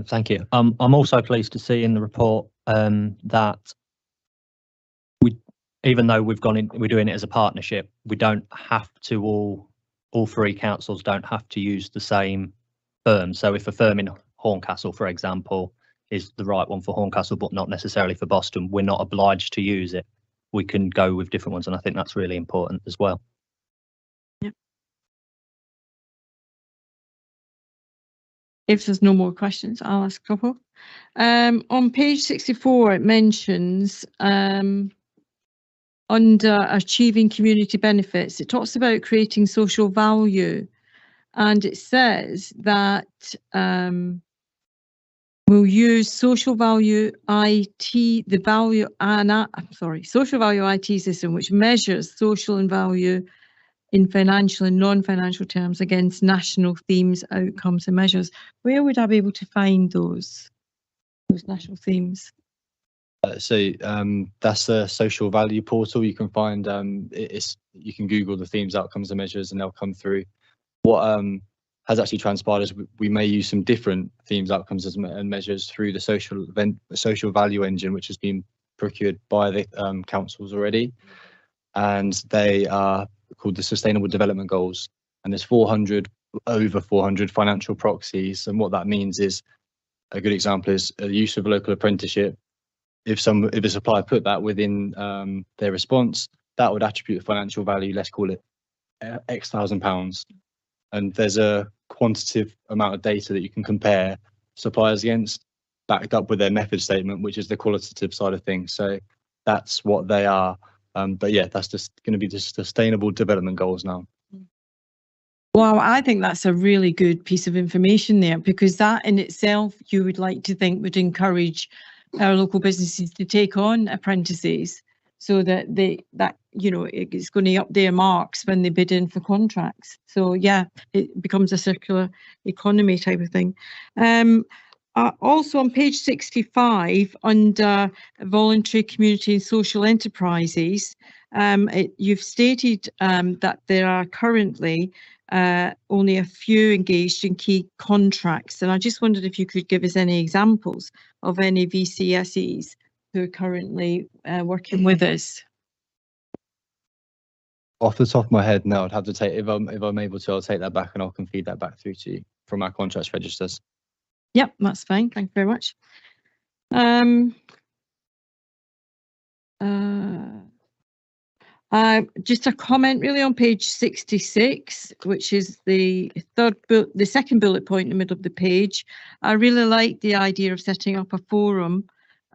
Thank you. I'm also pleased to see in the report that even though we're doing it as a partnership, we don't have to all three councils don't have to use the same firm. So if a firm in Horncastle, for example, is the right one for Horncastle, but not necessarily for Boston, we're not obliged to use it. We can go with different ones, and I think that's really important as well. If there's no more questions, I'll ask a couple. On page 64, it mentions under achieving community benefits, it talks about creating social value, and it says that we'll use social value IT, social value IT system, which measures social and value in financial and non-financial terms against national themes, outcomes and measures. Where would I be able to find those national themes? So that's the social value portal. You can find you can Google the themes, outcomes and measures, and they'll come through. What has actually transpired is we may use some different themes, outcomes and measures through the social value engine, which has been procured by the councils already, and they are called the Sustainable Development Goals. And there's over 400 financial proxies. And what that means is, a good example is the use of a local apprenticeship. If a supplier put that within their response, that would attribute a financial value, let's call it X £1,000. And there's a quantitative amount of data that you can compare suppliers against, backed up with their method statement, which is the qualitative side of things. So that's what they are. But yeah, that's just going to be the Sustainable Development Goals now. Well, I think that's a really good piece of information there, because that in itself, you would like to think would encourage our local businesses to take on apprentices, so that it's going to up their marks when they bid in for contracts. So yeah, it becomes a circular economy type of thing. Also on page 65, under voluntary community and social enterprises, you've stated that there are currently only a few engaged in key contracts. And I just wondered if you could give us any examples of any VCSEs who are currently working with us. Off the top of my head, no, I'd have to take, if I'm able to, I'll take that back and I can feed that back through to you from our contracts registers. Yep, that's fine. Thank you very much. Just a comment really on page 66, which is the second bullet point in the middle of the page. I really like the idea of setting up a forum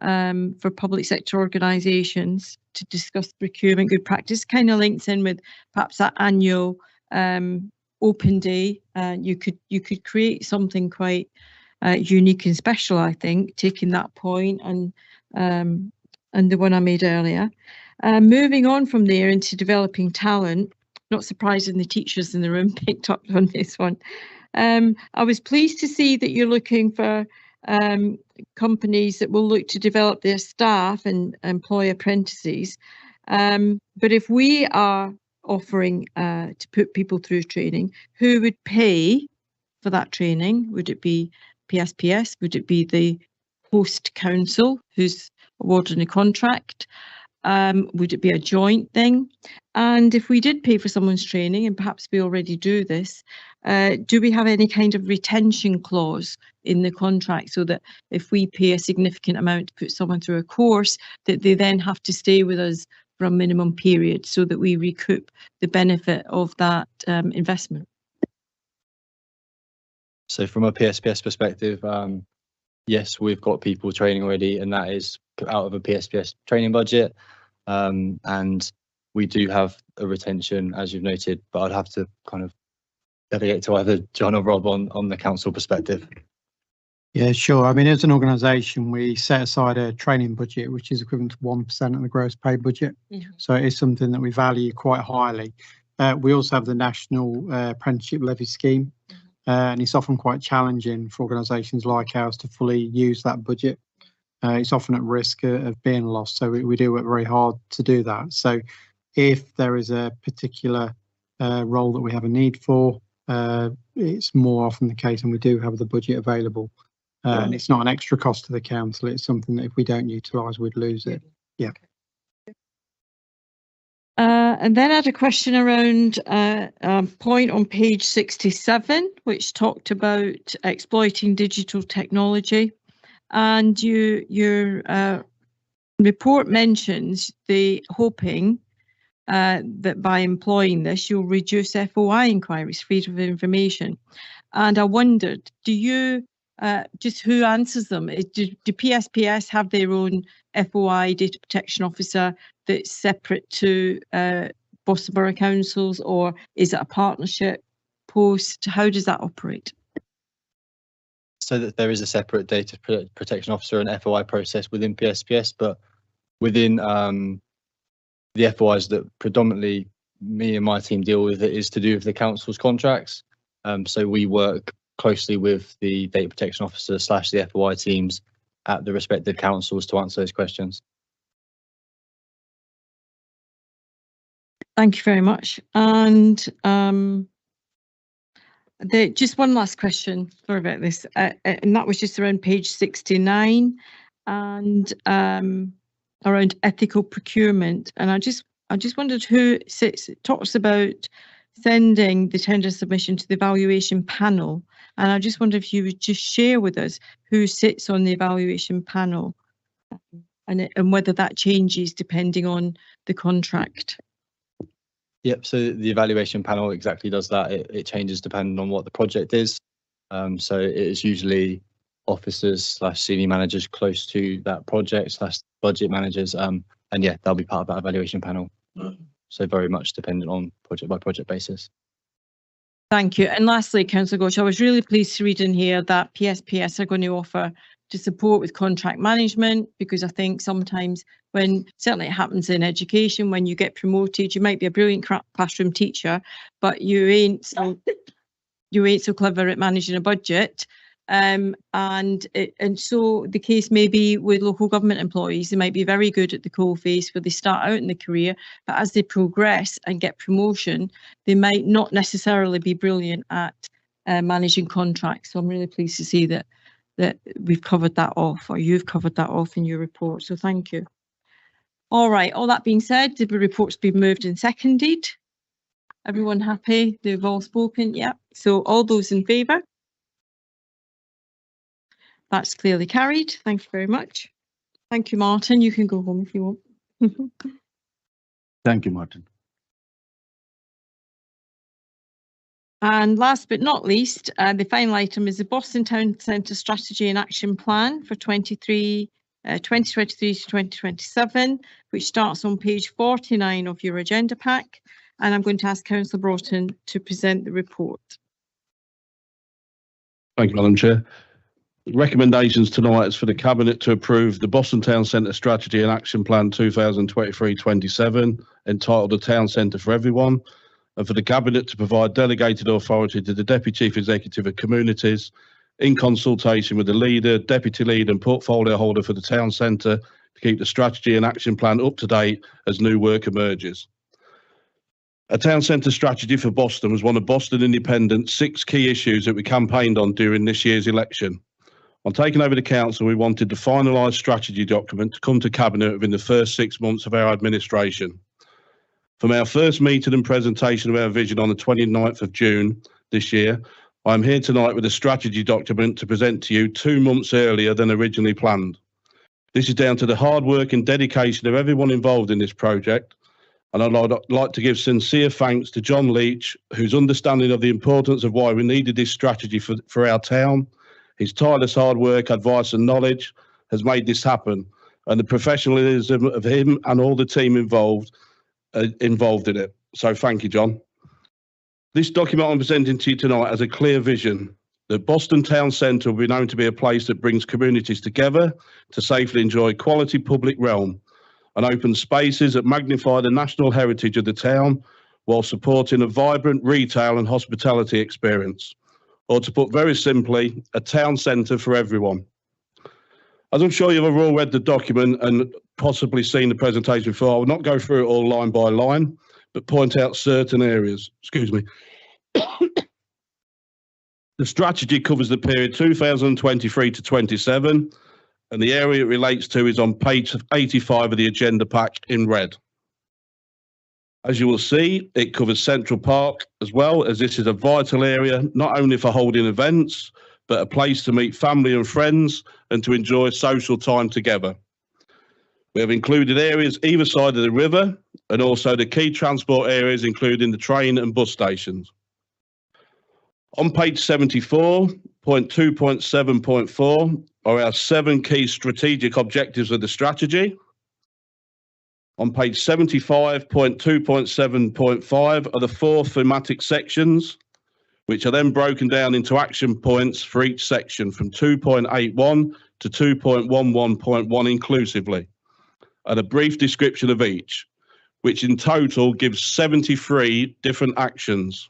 for public sector organisations to discuss procurement good practice. Kind of links in with perhaps that annual open day. You could create something quite unique and special, I think, taking that point and the one I made earlier. Moving on from there into developing talent, not surprising the teachers in the room picked up on this one. I was pleased to see that you're looking for companies that will look to develop their staff and employ apprentices. But if we are offering to put people through training, who would pay for that training? Would it be PSPS? Would it be the host council who's awarding a contract? Would it be a joint thing? And if we did pay for someone's training, and perhaps we already do this, do we have any kind of retention clause in the contract so that if we pay a significant amount to put someone through a course, that they then have to stay with us for a minimum period so that we recoup the benefit of that investment? So from a PSPS perspective, yes, we've got people training already, and that is put out of a PSPS training budget. And we do have a retention, as you've noted, but I'd have to kind of delegate to either John or Rob on the council perspective. Yeah, sure. I mean, as an organisation, we set aside a training budget, which is equivalent to 1% of the gross pay budget. So it is something that we value quite highly. We also have the National Apprenticeship Levy Scheme, and it's often quite challenging for organisations like ours to fully use that budget. It's often at risk of being lost, so we do work very hard to do that. So if there is a particular role that we have a need for, it's more often the case, and we do have the budget available. And it's not an extra cost to the council, it's something that if we don't utilise, we'd lose it. Yeah. And then I had a question around a point on page 67, which talked about exploiting digital technology. And your report mentions the hoping that by employing this, you'll reduce FOI inquiries, freedom of information. And I wondered, do you, just who answers them? Do PSPS have their own FOI data protection officer that's separate to Boston Borough Councils, or is it a partnership post? How does that operate? So that there is a separate data protection officer and FOI process within PSPS, but within the FOIs that predominantly me and my team deal with, it is to do with the council's contracts. So we work closely with the data protection officer / the FOI teams at the respective councils to answer those questions. Thank you very much. And just one last question for about this, and that was just around page 69 and around ethical procurement. And I just wondered who talks about sending the tender submission to the evaluation panel. And I just wonder if you would just share with us who sits on the evaluation panel and whether that changes depending on the contract. Yep, so the evaluation panel exactly does that. It changes depending on what the project is. So it is usually officers / senior managers close to that project / budget managers. And yeah, they'll be part of that evaluation panel. So very much dependent on project by project basis. Thank you. And lastly, Councillor Gosh, I was really pleased to read in here that PSPS are going to offer to support with contract management, because I think sometimes certainly it happens in education, when you get promoted, you might be a brilliant classroom teacher, but you ain't so clever at managing a budget. And so the case may be with local government employees. They might be very good at the coalface where they start out in the career, but as they progress and get promotion, they might not necessarily be brilliant at managing contracts. So I'm really pleased to see that we've covered that off, or you've covered that off in your report. So thank you. All right, all that being said, the report's been moved and seconded. Everyone happy? They've all spoken? Yeah. So all those in favour? That's clearly carried. Thank you very much. Thank you, Martin. You can go home if you want. Thank you, Martin. And last but not least, the final item is the Boston Town Centre Strategy and Action Plan for 2023 to 2027, which starts on page 49 of your agenda pack. And I'm going to ask Councillor Broughton to present the report. Thank you, Madam Chair. Recommendations tonight is for the Cabinet to approve the Boston Town Centre Strategy and Action Plan 2023-27, entitled The Town Centre for Everyone, and for the Cabinet to provide delegated authority to the Deputy Chief Executive of Communities in consultation with the leader, deputy leader and portfolio holder for the town centre to keep the strategy and action plan up to date as new work emerges. A town centre strategy for Boston was one of Boston Independent's 6 key issues that we campaigned on during this year's election. On taking over the council, we wanted the finalised strategy document to come to Cabinet within the first 6 months of our administration. From our first meeting and presentation of our vision on the 29th of June this year, I am here tonight with a strategy document to present to you 2 months earlier than originally planned. This is down to the hard work and dedication of everyone involved in this project, and I'd like to give sincere thanks to John Leach, whose understanding of the importance of why we needed this strategy for our town, his tireless hard work, advice and knowledge has made this happen, and the professionalism of him and all the team involved in it. So thank you, John. This document I'm presenting to you tonight has a clear vision that Boston Town Centre will be known to be a place that brings communities together to safely enjoy quality public realm and open spaces that magnify the national heritage of the town while supporting a vibrant retail and hospitality experience, or to put very simply, a town centre for everyone. As I'm sure you've all read the document and possibly seen the presentation before, I will not go through it all line by line, but point out certain areas. Excuse me. The strategy covers the period 2023 to 27, and the area it relates to is on page 85 of the agenda pack in red. As you will see, it covers Central Park as well, as this is a vital area, not only for holding events, but a place to meet family and friends and to enjoy social time together. We have included areas either side of the river and also the key transport areas, including the train and bus stations. On page 74.2.7.4 are our 7 key strategic objectives of the strategy. On page 75.2.7.5 are the 4 thematic sections, which are then broken down into action points for each section from 2.81 to 2.11.1 inclusively, and a brief description of each, which in total gives 73 different actions.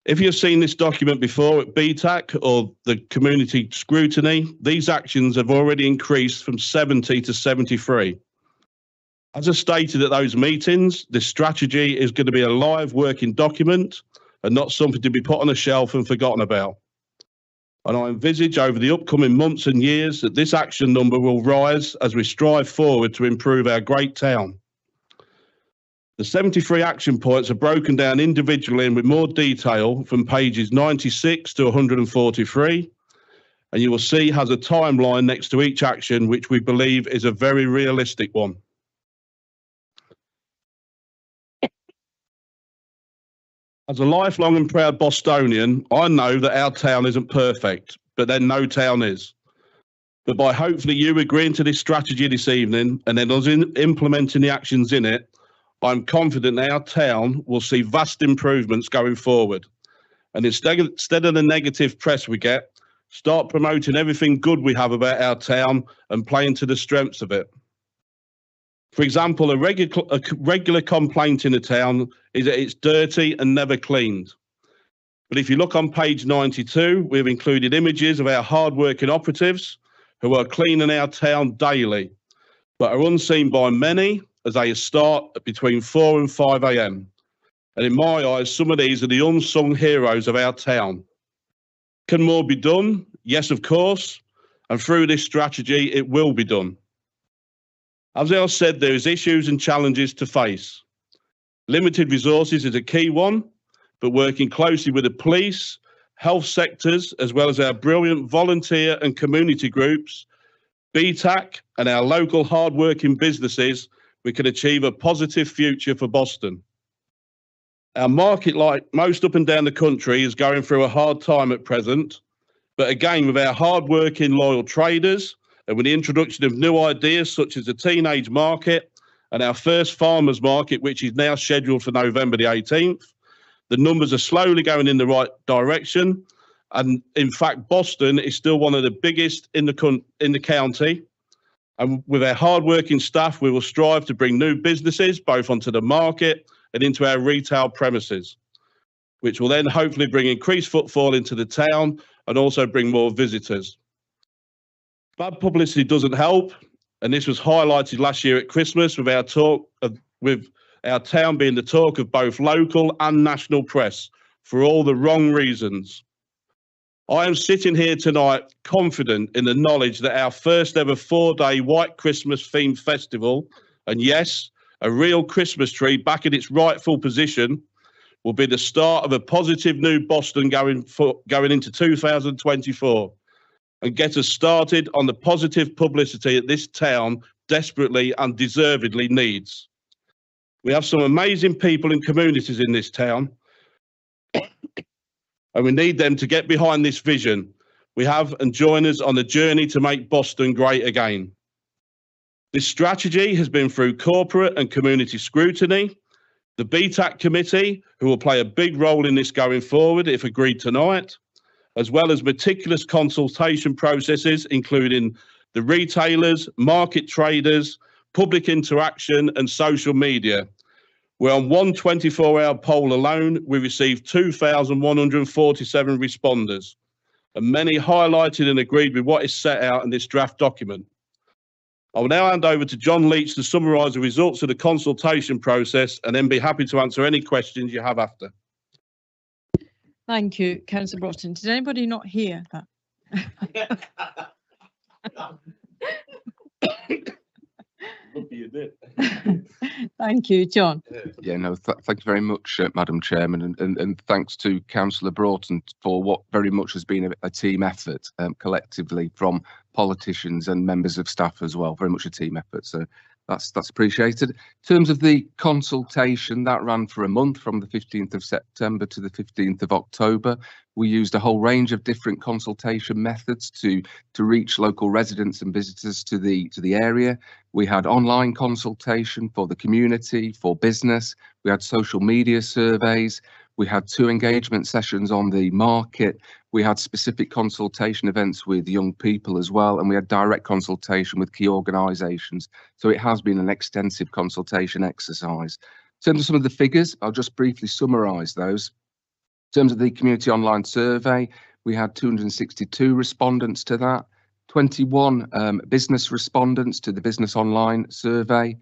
If you've seen this document before at BTAC or the community scrutiny, these actions have already increased from 70 to 73. As I stated at those meetings, this strategy is going to be a live working document and not something to be put on a shelf and forgotten about. And I envisage over the upcoming months and years that this action number will rise as we strive forward to improve our great town. The 73 action points are broken down individually and with more detail from pages 96 to 143, and you will see has a timeline next to each action, which we believe is a very realistic one. As a lifelong and proud Bostonian, I know that our town isn't perfect, but then no town is. But by hopefully you agreeing to this strategy this evening and then us implementing the actions in it, I'm confident our town will see vast improvements going forward. And instead of the negative press we get, start promoting everything good we have about our town and playing to the strengths of it. For example, a regular complaint in the town is that it's dirty and never cleaned. But if you look on page 92, we've included images of our hard-working operatives who are cleaning our town daily, but are unseen by many as they start between 4 and 5 a.m. And in my eyes, some of these are the unsung heroes of our town. Can more be done? Yes, of course. And through this strategy, it will be done. As I said, there is issues and challenges to face. Limited resources is a key one, but working closely with the police, health sectors, as well as our brilliant volunteer and community groups, BTAC and our local hard-working businesses, we can achieve a positive future for Boston. Our market, like most up and down the country, is going through a hard time at present. But again, with our hard-working, loyal traders and with the introduction of new ideas such as the teenage market and our first farmers market, which is now scheduled for November the 18th, the numbers are slowly going in the right direction. And in fact, Boston is still one of the biggest in the county. And with our hard-working staff, we will strive to bring new businesses both onto the market and into our retail premises, which will then hopefully bring increased footfall into the town and also bring more visitors. Bad publicity doesn't help, and this was highlighted last year at Christmas with our town being the talk of both local and national press for all the wrong reasons. I am sitting here tonight confident in the knowledge that our first ever 4-day White Christmas themed festival, and yes, a real Christmas tree back in its rightful position, will be the start of a positive new Boston going into 2024 and get us started on the positive publicity that this town desperately and deservedly needs. We have some amazing people and communities in this town, and we need them to get behind this vision we have and join us on the journey to make Boston great again. This strategy has been through corporate and community scrutiny. The BTAC committee, who will play a big role in this going forward if agreed tonight, as well as meticulous consultation processes, including the retailers, market traders, public interaction and social media, where on one 24-hour poll alone, we received 2,147 responders, and many highlighted and agreed with what is set out in this draft document. I will now hand over to John Leach to summarise the results of the consultation process and then be happy to answer any questions you have after. Thank you, Councillor Broughton. Did anybody not hear that? Thank you, John. Yeah, no, thank you very much, Madam Chairman, and thanks to Councillor Broughton for what very much has been a team effort collectively from politicians and members of staff as well. Very much a team effort, so that's appreciated. In terms of the consultation, that ran for a month from the 15th of September to the 15th of October. We used a whole range of different consultation methods to reach local residents and visitors to the area. We had online consultation for the community, for business. We had social media surveys. We had 2 engagement sessions on the market. We had specific consultation events with young people as well, and we had direct consultation with key organisations. So it has been an extensive consultation exercise. In terms of some of the figures, I'll just briefly summarise those. In terms of the community online survey, we had 262 respondents to that, 21 business respondents to the business online survey,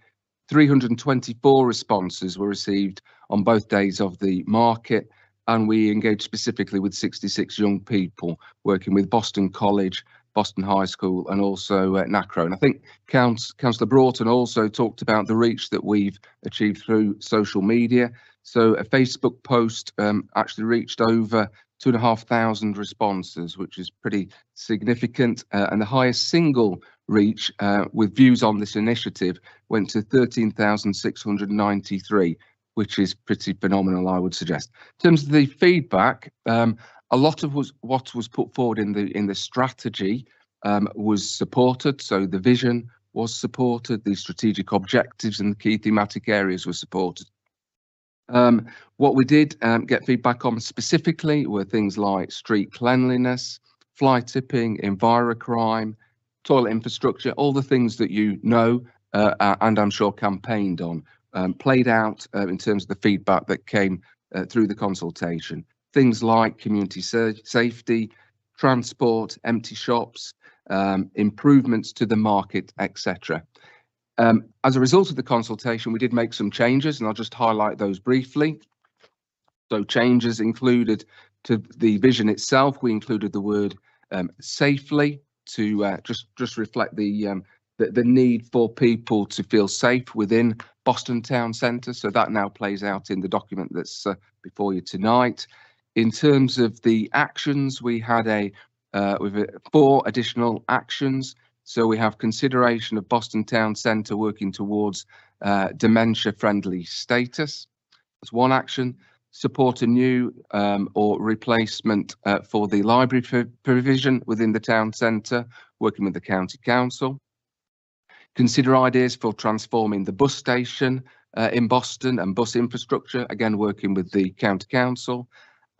324 responses were received on both days of the market, and we engaged specifically with 66 young people working with Boston College, Boston High School and also NACRO. And I think Councillor Broughton also talked about the reach that we've achieved through social media. So a Facebook post actually reached over 2,500 responses, which is pretty significant, and the highest single reach with views on this initiative went to 13,693, which is pretty phenomenal, I would suggest. In terms of the feedback, a lot of what was put forward in the strategy was supported. So the vision was supported, the strategic objectives and the key thematic areas were supported. What we did get feedback on specifically were things like street cleanliness, fly tipping, envirocrime, toilet infrastructure, all the things that you know and I'm sure campaigned on, played out in terms of the feedback that came through the consultation. Things like community safety, transport, empty shops, improvements to the market, etc. As a result of the consultation, we did make some changes, and I'll just highlight those briefly. So changes included to the vision itself. We included the word safely to just reflect the need for people to feel safe within Boston Town Centre. So that now plays out in the document that's before you tonight. In terms of the actions, we had 4 additional actions. So we have consideration of Boston Town Centre working towards dementia-friendly status. That's one action. Support a new or replacement for the library provision within the town centre, working with the county council. Consider ideas for transforming the bus station in Boston and bus infrastructure, again working with the county council.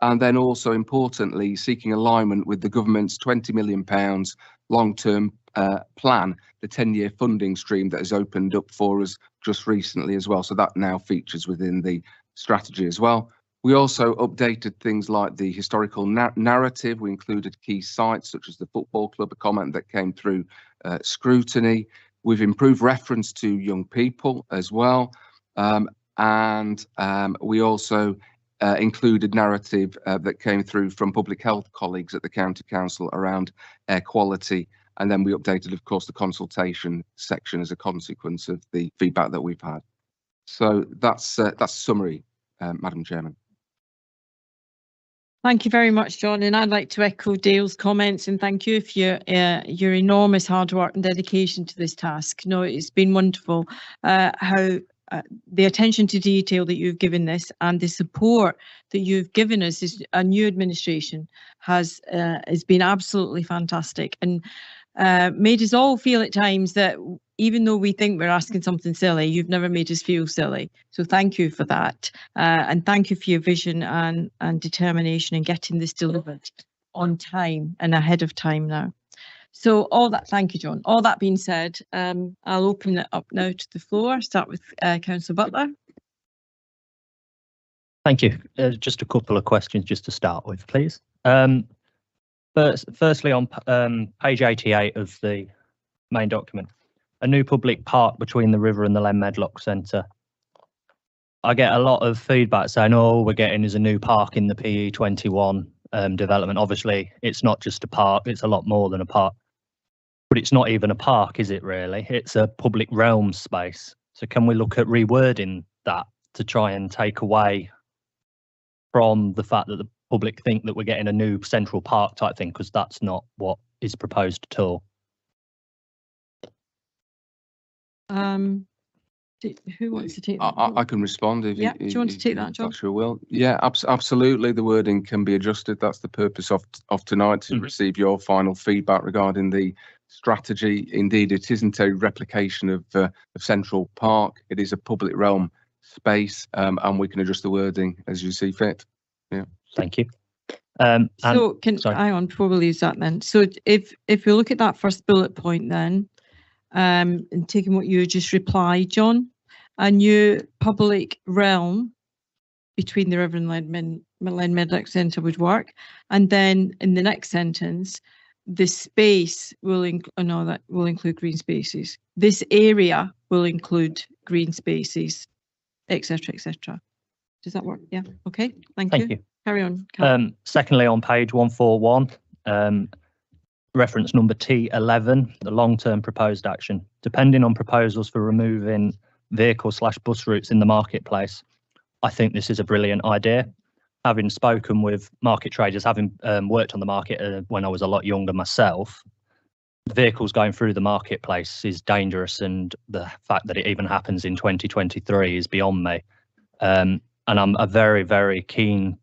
And then also importantly, seeking alignment with the government's £20 million long-term plan, the 10-year funding stream that has opened up for us just recently as well. So that now features within the strategy as well. We also updated things like the historical narrative. We included key sites such as the football club, a comment that came through scrutiny. We've improved reference to young people as well. And we also included narrative that came through from public health colleagues at the county council around air quality. And then we updated, of course, the consultation section as a consequence of the feedback that we've had. So that's summary, Madam Chairman. Thank you very much, John. And I'd like to echo Dale's comments and thank you for your enormous hard work and dedication to this task. No, it's been wonderful how the attention to detail that you've given this and the support that you've given us as a new administration has been absolutely fantastic and made us all feel at times that even though we think we're asking something silly, you've never made us feel silly. So thank you for that. And thank you for your vision and determination in getting this delivered on time and ahead of time now. So all that, thank you, John. All that being said, I'll open it up now to the floor. Start with Councillor Butler. Thank you. Just a couple of questions just to start with, please. Firstly, on page 88 of the main document, a new public park between the river and the Len Medlock Centre. I get a lot of feedback saying, all we're getting is a new park in the PE21 development. Obviously, it's not just a park, it's a lot more than a park. But it's not even a park, is it really? It's a public realm space. So can we look at rewording that to try and take away from the fact that the public think that we're getting a new central park type thing, because that's not what is proposed at all. Who wants to take that? I can respond if yeah. Do you want to take that, John? Sure will. Yeah, absolutely. The wording can be adjusted. That's the purpose of tonight, to receive your final feedback regarding the strategy. Indeed, it isn't a replication of Central Park. It is a public realm space, and we can adjust the wording as you see fit. Yeah. Thank you. So can hang on before we leave that then. So if we look at that first bullet point then, and taking what you just replied, John, a new public realm between the river and Len Medlock Centre would work, and then in the next sentence, the space will include green spaces. This area will include green spaces, etc., etc. Does that work? Yeah. Okay. Thank you. Carry on. Secondly, on page 141, reference number T11, the long-term proposed action. Depending on proposals for removing vehicle/bus routes in the marketplace, I think this is a brilliant idea. Having spoken with market traders, having worked on the market when I was a lot younger myself, vehicles going through the marketplace is dangerous, and the fact that it even happens in 2023 is beyond me. And I'm a very, very keen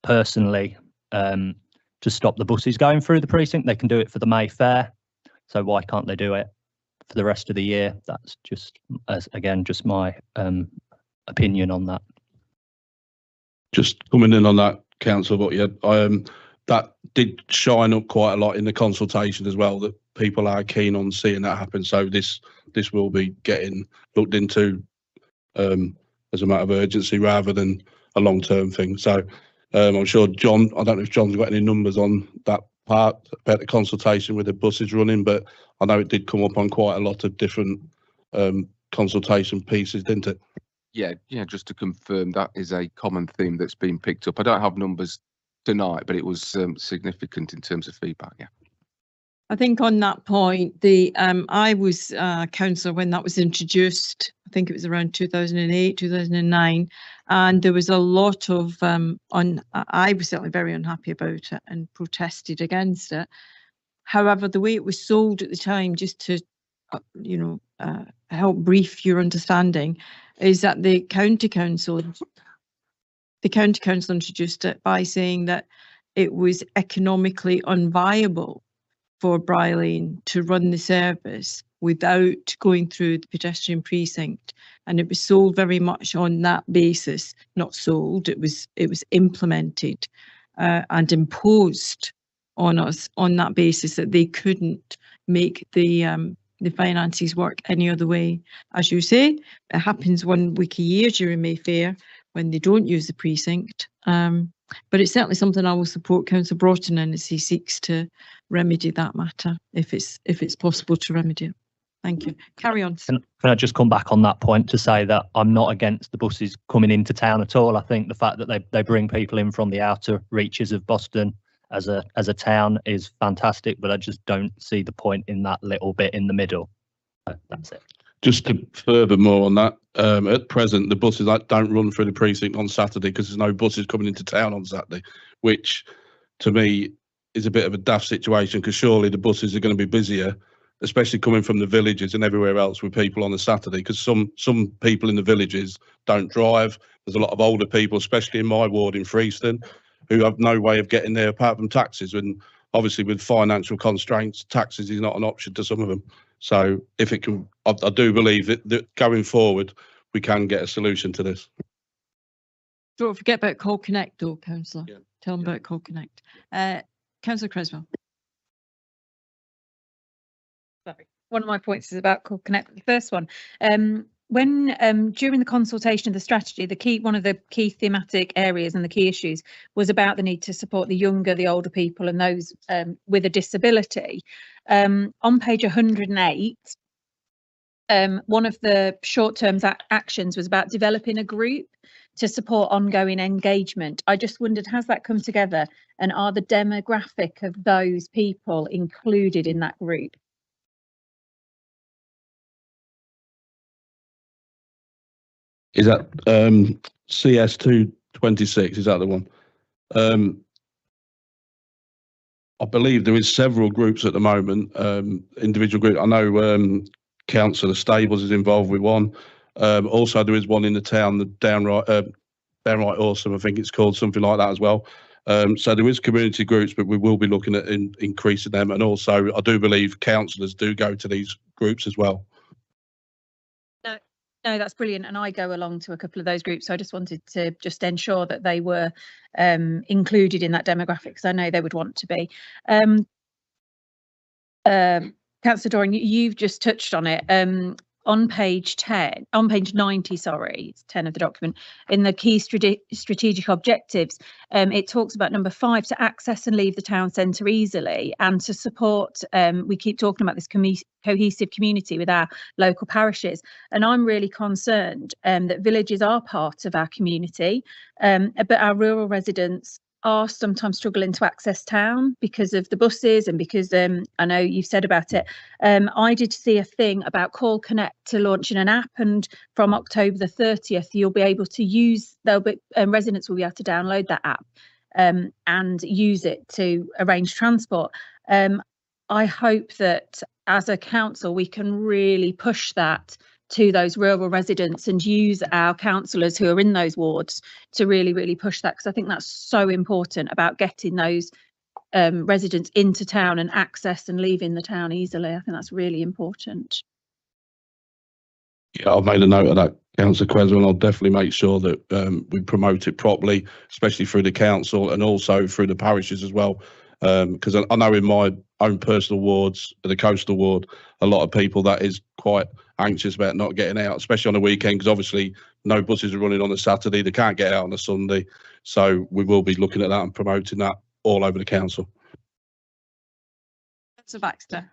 personally to stop the buses going through the precinct. They can do it for the May Fair, so why can't they do it for the rest of the year? That's just, again, just my opinion on that. Just coming in on that, Councillor, but yeah, that did shine up quite a lot in the consultation as well, that people are keen on seeing that happen. So this will be getting looked into as a matter of urgency rather than a long-term thing. So I'm sure John, I don't know if John's got any numbers on that part about the consultation with the buses running, but I know it did come up on quite a lot of different consultation pieces, didn't it? Yeah, just to confirm, that is a common theme that's been picked up. I don't have numbers tonight, but it was significant in terms of feedback. Yeah. I think on that point, I was councillor when that was introduced. I think it was around 2008, 2009, and there was a lot of I was certainly very unhappy about it and protested against it. However, the way it was sold at the time, just to, help brief your understanding, is that the county council introduced it by saying that it was economically unviable for Borough Lane to run the service without going through the pedestrian precinct, and it was sold very much on that basis. Not sold, it was implemented and imposed on us on that basis, that they couldn't make the finances work any other way. As you say, it happens 1 week a year during Mayfair when they don't use the precinct. But it's certainly something I will support Councillor Broughton in, as he seeks to remedy that matter, if it's possible to remedy it. Thank you. Carry on. Can I just come back on that point to say that I'm not against the buses coming into town at all. I think the fact that they bring people in from the outer reaches of Boston as a town is fantastic, but I just don't see the point in that little bit in the middle. So that's it. Just to further more on that, at present, the buses don't run through the precinct on Saturday because there's no buses coming into town on Saturday, which to me is a bit of a daft situation, because surely the buses are going to be busier, especially coming from the villages and everywhere else with people on a Saturday, because some people in the villages don't drive. There's a lot of older people, especially in my ward in Freeston, who have no way of getting there apart from taxis. And obviously with financial constraints, taxis is not an option to some of them. So if it can, I do believe that going forward, we can get a solution to this. Don't forget about Call Connect though, Councillor. Yeah. Tell them about Call Connect. Councillor Creswell. Sorry. One of my points is about Call Connect. The first one, when during the consultation of the strategy, one of the key thematic areas and the key issues was about the need to support the younger, the older people, and those with a disability. On page 108, one of the short-term actions was about developing a group to support ongoing engagement. I just wondered, has that come together, and are the demographic of those people included in that group? Is that CS226? Is that the one? I believe there is several groups at the moment, individual groups. I know Councillor Stables is involved with one. Also, there is one in the town, the Downright Awesome, I think it's called, something like that as well. So there is community groups, but we will be looking at increasing them. And also, I do believe councillors do go to these groups as well. No, that's brilliant, and I go along to a couple of those groups, so I just wanted to just ensure that they were included in that demographic, because I know they would want to be. Councillor Doran, you've just touched on it. On page 90, sorry, it's 10 of the document, in the key strategic objectives, it talks about number 5, to access and leave the town centre easily, and to support, we keep talking about this cohesive community with our local parishes. And I'm really concerned that villages are part of our community, but our rural residents are sometimes struggling to access town because of the buses, and because I know you've said about it. I did see a thing about Call Connect to launching an app, and from October the 30th you'll be able to use, residents will be able to download that app and use it to arrange transport. I hope that as a council we can really push that to those rural residents and use our councillors who are in those wards to really push that, because I think that's so important about getting those residents into town and access and leaving the town easily. I think that's really important. Yeah, I've made a note of that, Councillor Creswell, and I'll definitely make sure that we promote it properly, especially through the council and also through the parishes as well. Because I know in my own personal wards, the coastal ward, a lot of people that is quite anxious about not getting out, especially on the weekend, because obviously no buses are running on a Saturday, they can't get out on a Sunday. So we will be looking at that and promoting that all over the council. Councillor Baxter.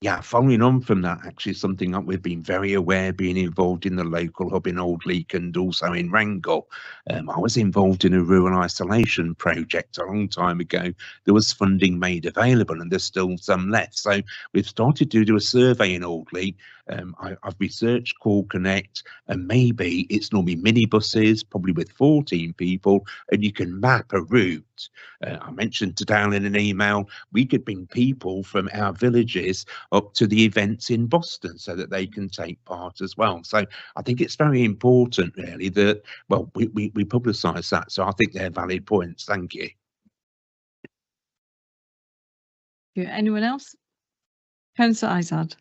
Yeah, following on from that, actually something that we've been very aware, being involved in the local hub in Old Leek and also in Wrangle. I was involved in a rural isolation project a long time ago. There was funding made available and there's still some left. So we've started to do a survey in Old Leek. I've researched Call Connect, and maybe it's normally minibuses, probably with 14 people, and you can map a route. I mentioned to Dale in an email, we could bring people from our villages up to the events in Boston so that they can take part as well. So I think it's very important, really, that, well, we publicise that. So I think they're valid points. Thank you. Anyone else? Councillor Izard.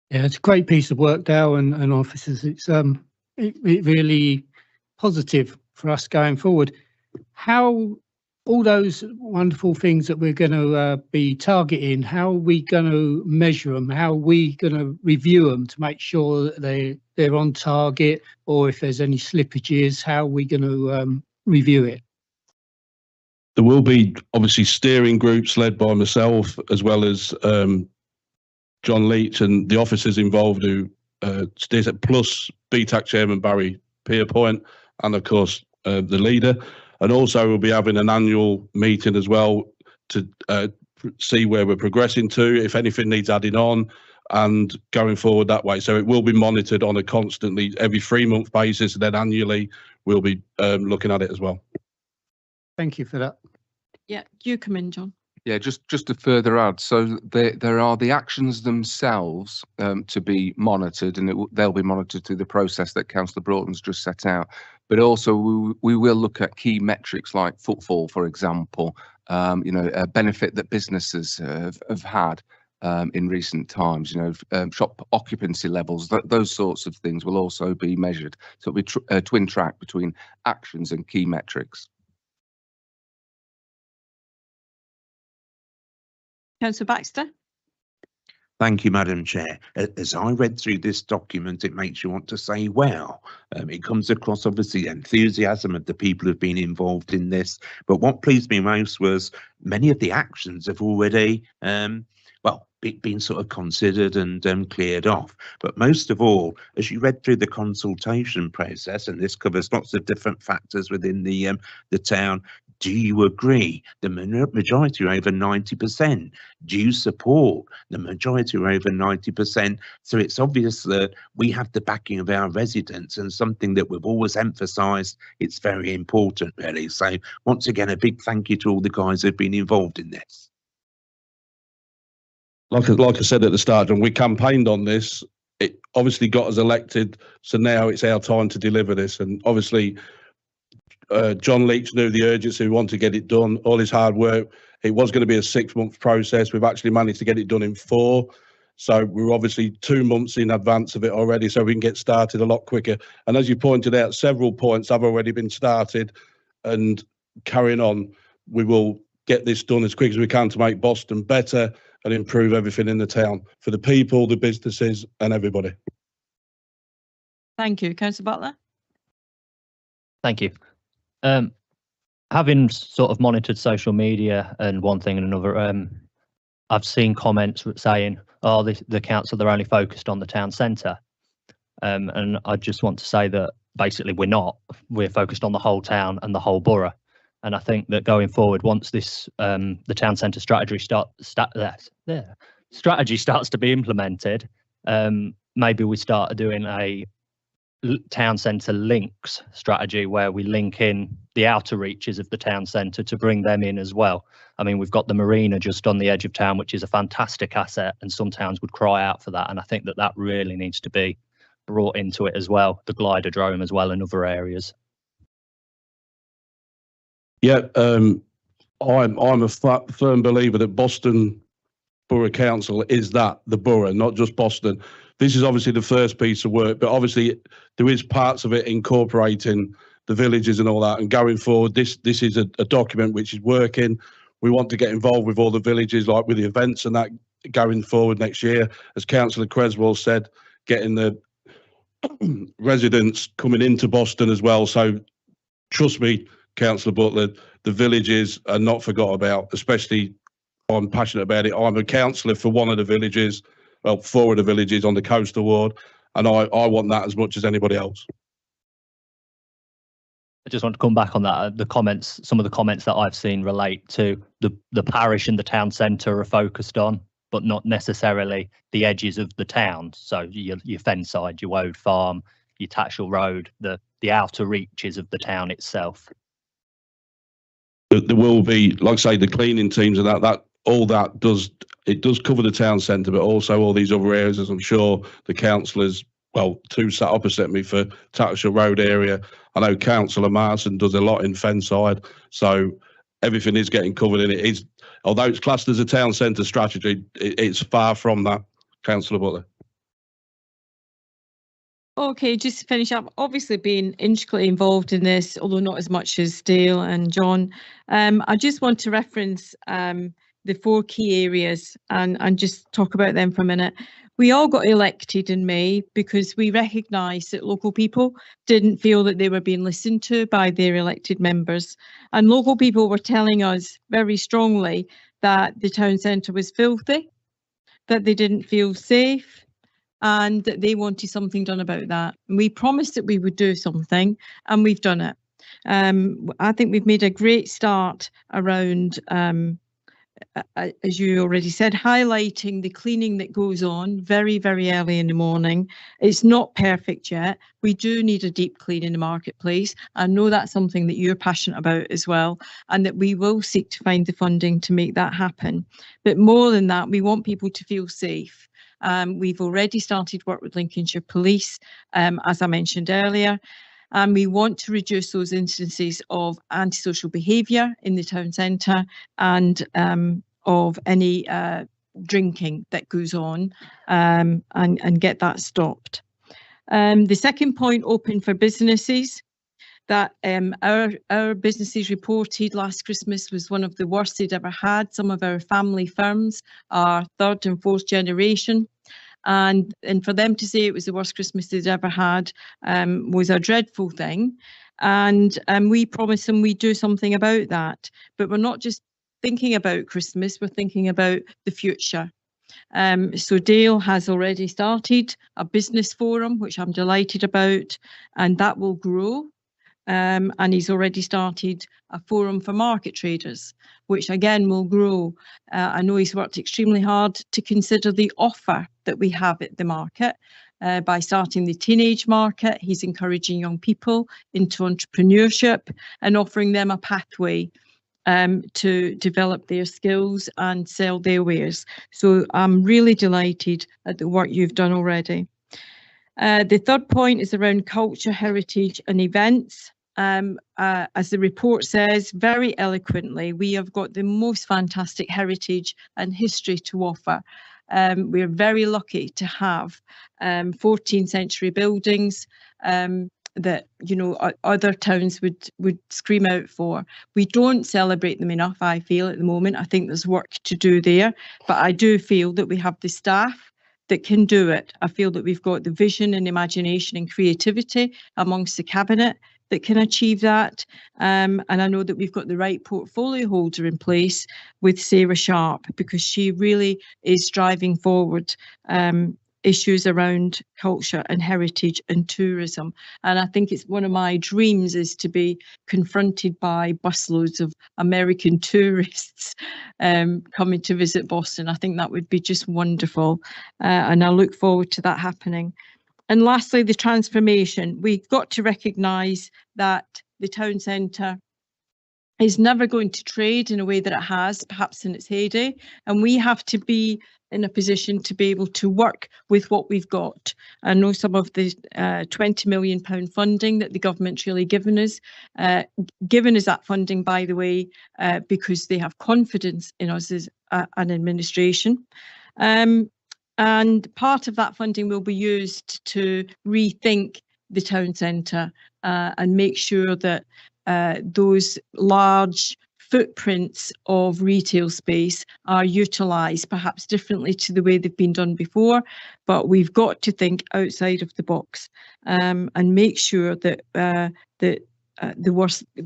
Yeah, it's a great piece of work, Dale and officers. It's it really positive for us going forward. How all those wonderful things that we're going to be targeting, how are we going to measure them? How are we going to review them to make sure that they're on target, or if there's any slippages, how are we going to review it? There will be obviously steering groups led by myself, as well as John Leach and the officers involved who steers it, plus BTAC Chairman Barry Pierpoint, and of course the leader. And also we'll be having an annual meeting as well to see where we're progressing to, if anything needs adding on, and going forward that way. So it will be monitored on a constantly every 3-month basis, and then annually we'll be looking at it as well. Thank you for that. Yeah, you come in, John. Yeah, just to further add, so there are the actions themselves to be monitored, and they'll be monitored through the process that Councillor Broughton's just set out. But also we will look at key metrics like footfall, for example, a benefit that businesses have had in recent times, shop occupancy levels, those sorts of things will also be measured. So it'll be a twin track between actions and key metrics. Councillor Baxter. Thank you, Madam Chair. As I read through this document, it makes you want to say, wow. It comes across, obviously, the enthusiasm of the people who've been involved in this. But what pleased me most was many of the actions have already, been sort of considered and cleared off. But most of all, as you read through the consultation process, and this covers lots of different factors within the town, do you agree? The majority are over 90%. Do you support? The majority are over 90%. So it's obvious that we have the backing of our residents, and something that we've always emphasised, it's very important, really. So once again, a big thank you to all the guys who've been involved in this. Like I said at the start, and we campaigned on this, it obviously got us elected. So now it's our time to deliver this. And obviously, John Leach knew the urgency, we wanted to get it done, all his hard work. It was going to be a 6-month process. We've actually managed to get it done in 4. So we're obviously 2 months in advance of it already, so we can get started a lot quicker. And as you pointed out, several points have already been started, and carrying on, we will get this done as quick as we can to make Boston better and improve everything in the town for the people, the businesses and everybody. Thank you. Councillor Butler. Thank you. Having sort of monitored social media and one thing and another, I've seen comments saying, oh, the council, they're only focused on the town centre. And I just want to say that basically we're not. We're focused on the whole town and the whole borough. And I think that going forward, once this the town centre strategy starts to be implemented, maybe we start doing a town centre links strategy where we link in the outer reaches of the town centre to bring them in as well. I mean, we've got the marina just on the edge of town, which is a fantastic asset, and some towns would cry out for that. And I think that that really needs to be brought into it as well, the glidodrome as well in other areas. Yeah, I'm a firm believer that Boston Borough Council is the borough, not just Boston. This is obviously the first piece of work, but obviously there is parts of it incorporating the villages and all that. And going forward, this is a document which is working. We want to get involved with all the villages, like with the events and that going forward next year. As Councillor Creswell said, getting the residents coming into Boston as well. So trust me, Councillor Butler, the villages are not forgot about, especially I'm passionate about it. I'm a councillor for one of the villages, well, 4 of the villages on the coastal ward, and I want that as much as anybody else. I just want to come back on that. The comments, some of the comments that I've seen relate to the parish and the town centre are focused on, but not necessarily the edges of the town. So your Fenside, your Woad Farm, your Tatchell Road, the outer reaches of the town itself. There will be, like I say, the cleaning teams and that all that does cover the town centre, but also all these other areas, as I'm sure the councillors, well, 2 sat opposite me for Tatchell Road area. I know Councillor Marson does a lot in Fenside, so everything is getting covered in it. Is, although it's classed as a town centre strategy, it's far from that, Councillor Butler. Okay, just to finish up, obviously being intricately involved in this, although not as much as Dale and John, I just want to reference the 4 key areas and just talk about them for a minute. We all got elected in May because we recognised that local people didn't feel that they were being listened to by their elected members. And local people were telling us very strongly that the town centre was filthy, that they didn't feel safe, and that they wanted something done about that. And we promised that we would do something, and we've done it. I think we've made a great start around as you already said, highlighting the cleaning that goes on very, very early in the morning. It's not perfect yet. We do need a deep clean in the marketplace. I know that's something that you're passionate about as well, and that we will seek to find the funding to make that happen. But more than that, we want people to feel safe. We've already started work with Lincolnshire Police, as I mentioned earlier. And we want to reduce those instances of antisocial behaviour in the town centre and of any drinking that goes on and get that stopped. The second point, open for businesses, that our businesses reported last Christmas was one of the worst they'd ever had. Some of our family firms are 3rd and 4th generation. And for them to say it was the worst Christmas they'd ever had was a dreadful thing. And we promise them we'd do something about that. But we're not just thinking about Christmas, we're thinking about the future. So Dale has already started a business forum, which I'm delighted about, and that will grow. And he's already started a forum for market traders, which again will grow. I know he's worked extremely hard to consider the offer that we have at the market. By starting the teenage market, he's encouraging young people into entrepreneurship and offering them a pathway to develop their skills and sell their wares. So I'm really delighted at the work you've done already. The third point is around culture, heritage and events. As the report says very eloquently, we have got the most fantastic heritage and history to offer. We're very lucky to have 14th century buildings that, you know, other towns would scream out for. We don't celebrate them enough, I feel, at the moment. I think there's work to do there, but I do feel that we have the staff that can do it. I feel that we've got the vision and imagination and creativity amongst the cabinet that can achieve that. And I know that we've got the right portfolio holder in place with Sarah Sharp, because she really is driving forward issues around culture and heritage and tourism. And I think it's one of my dreams is to be confronted by busloads of American tourists coming to visit Boston. I think that would be just wonderful. And I look forward to that happening. And lastly, the transformation. We've got to recognise that the town centre is never going to trade in a way that it has, perhaps in its heyday. And we have to be in a position to be able to work with what we've got. I know some of the £20 million funding that the government's really given us that funding, by the way, because they have confidence in us as an administration. And part of that funding will be used to rethink the town centre and make sure that those large footprints of retail space are utilised perhaps differently to the way they've been done before. But we've got to think outside of the box and make sure that the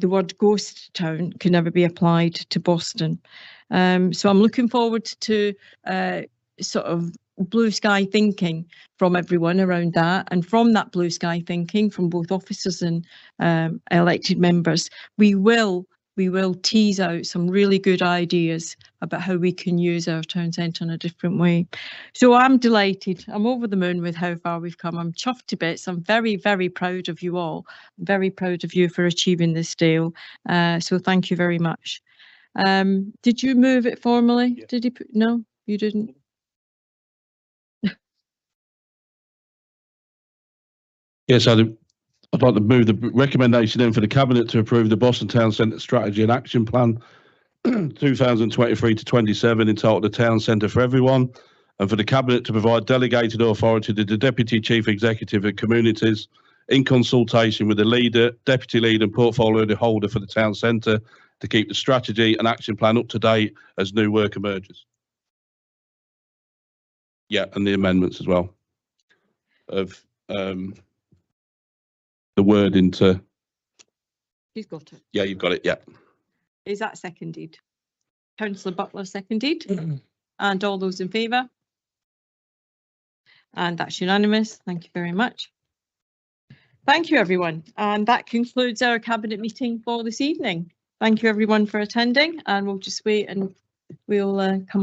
word ghost town can never be applied to Boston. So I'm looking forward to sort of blue sky thinking from everyone around that, and from that blue sky thinking from both officers and elected members, we will tease out some really good ideas about how we can use our town centre in a different way. So I'm delighted. I'm over the moon with how far we've come. I'm chuffed to bits. I'm very, very proud of you all. I'm very proud of you for achieving this deal. So thank you very much. Did you move it formally? Yeah. Did you put, no, you didn't. Yes, I'd like to move the recommendation in for the Cabinet to approve the Boston Town Centre Strategy and Action Plan 2023 to 27 entitled The Town Centre for Everyone, and for the Cabinet to provide delegated authority to the Deputy Chief Executive of Communities in consultation with the leader, Deputy Leader and Portfolio Holder for the Town Centre to keep the strategy and action plan up to date as new work emerges. Yeah, and the amendments as well of the word into. He's got it. Yeah, you've got it. Yeah. Is that seconded? Councillor Butler seconded. And all those in favour? And that's unanimous. Thank you very much. Thank you, everyone. And that concludes our Cabinet meeting for this evening. Thank you, everyone, for attending, and we'll just wait and we'll come